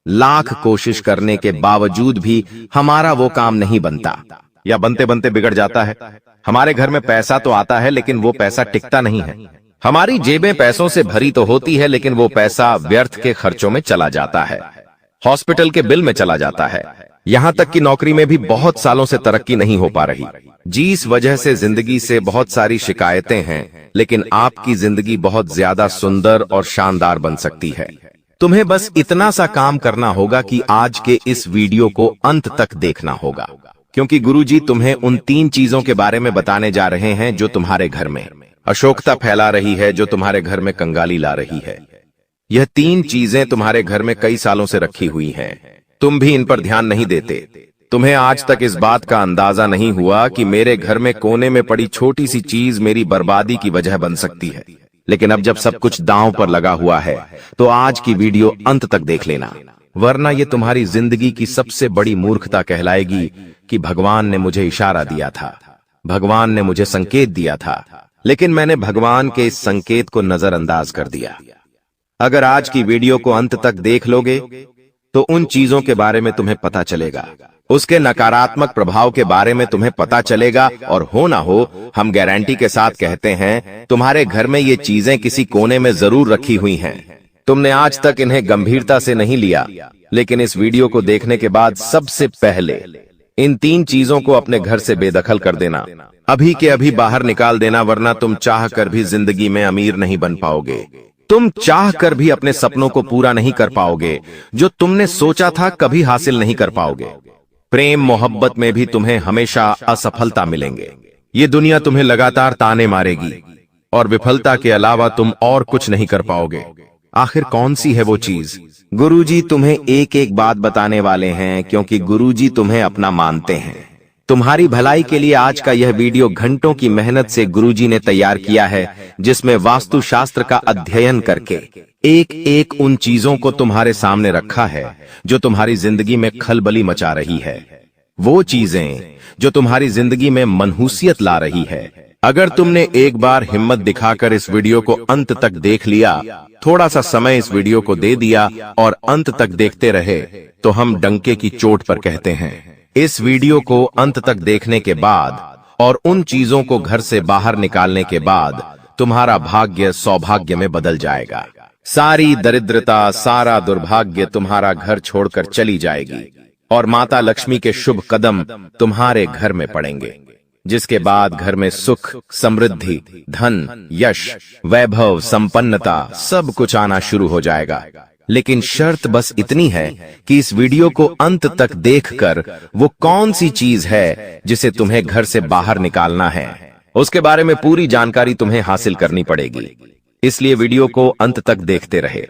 लाख कोशिश करने के बावजूद भी हमारा वो काम नहीं बनता या बनते बनते बिगड़ जाता है। हमारे घर में पैसा तो आता है लेकिन वो पैसा टिकता नहीं है। हमारी जेबें पैसों से भरी तो होती है लेकिन वो पैसा व्यर्थ के खर्चों में चला जाता है, हॉस्पिटल के बिल में चला जाता है, यहां तक कि नौकरी में भी बहुत सालों से तरक्की नहीं हो पा रही। जिस वजह से जिंदगी से बहुत सारी शिकायतें हैं, लेकिन आपकी जिंदगी बहुत ज्यादा सुंदर और शानदार बन सकती है। तुम्हें बस इतना सा काम करना होगा कि आज के इस वीडियो को अंत तक देखना होगा, क्योंकि गुरुजी तुम्हें उन 3 चीजों के बारे में बताने जा रहे हैं जो तुम्हारे घर में अशोकता फैला रही है, जो तुम्हारे घर में कंगाली ला रही है। यह 3 चीजें तुम्हारे घर में कई सालों से रखी हुई हैं, तुम भी इन पर ध्यान नहीं देते। तुम्हें आज तक इस बात का अंदाजा नहीं हुआ कि मेरे घर में कोने में पड़ी छोटी सी चीज मेरी बर्बादी की वजह बन सकती है। लेकिन अब जब सब कुछ दांव पर लगा हुआ है तो आज की वीडियो अंत तक देख लेना, वरना ये तुम्हारी जिंदगी की सबसे बड़ी मूर्खता कहलाएगी कि भगवान ने मुझे इशारा दिया था, भगवान ने मुझे संकेत दिया था, लेकिन मैंने भगवान के इस संकेत को नजरअंदाज कर दिया। अगर आज की वीडियो को अंत तक देख लोगे तो उन चीजों के बारे में तुम्हें पता चलेगा, उसके नकारात्मक प्रभाव के बारे में तुम्हें पता चलेगा, और हो ना हो हम गारंटी के साथ कहते हैं तुम्हारे घर में ये चीजें किसी कोने में जरूर रखी हुई हैं। तुमने आज तक इन्हें गंभीरता से नहीं लिया, लेकिन इस वीडियो को देखने के बाद सबसे पहले इन 3 चीजों को अपने घर से बेदखल कर देना, अभी के अभी बाहर निकाल देना, वरना तुम चाह कर भी जिंदगी में अमीर नहीं बन पाओगे। तुम चाह कर भी अपने सपनों को पूरा नहीं कर पाओगे, जो तुमने सोचा था कभी हासिल नहीं कर पाओगे। प्रेम मोहब्बत में भी तुम्हें हमेशा असफलता मिलेंगे। ये दुनिया तुम्हें लगातार ताने मारेगी और विफलता के अलावा तुम और कुछ नहीं कर पाओगे। आखिर कौन सी है वो चीज? गुरुजी तुम्हें एक एक बात बताने वाले हैं, क्योंकि गुरुजी तुम्हें अपना मानते हैं। तुम्हारी भलाई के लिए आज का यह वीडियो घंटों की मेहनत से गुरुजी ने तैयार किया है, जिसमें वास्तुशास्त्र का अध्ययन करके एक एक उन चीजों को तुम्हारे सामने रखा है जो तुम्हारी जिंदगी में खलबली मचा रही है, वो चीजें जो तुम्हारी जिंदगी में मनहूसियत ला रही है। अगर तुमने एक बार हिम्मत दिखाकर इस वीडियो को अंत तक देख लिया, थोड़ा सा समय इस वीडियो को दे दिया और अंत तक देखते रहे, तो हम डंके की चोट पर कहते हैं। इस वीडियो को अंत तक देखने के बाद और उन चीजों को घर से बाहर निकालने के बाद तुम्हारा भाग्य सौभाग्य में बदल जाएगा। सारी दरिद्रता, सारा दुर्भाग्य तुम्हारा घर छोड़कर चली जाएगी और माता लक्ष्मी के शुभ कदम तुम्हारे घर में पड़ेंगे, जिसके बाद घर में सुख, समृद्धि, धन, यश, वैभव, संपन्नता सब कुछ आना शुरू हो जाएगा। लेकिन शर्त बस इतनी है कि इस वीडियो को अंत तक देखकर वो कौन सी चीज है जिसे तुम्हें घर से बाहर निकालना है, उसके बारे में पूरी जानकारी तुम्हें हासिल करनी पड़ेगी। इसलिए वीडियो को अंत तक देखते रहे।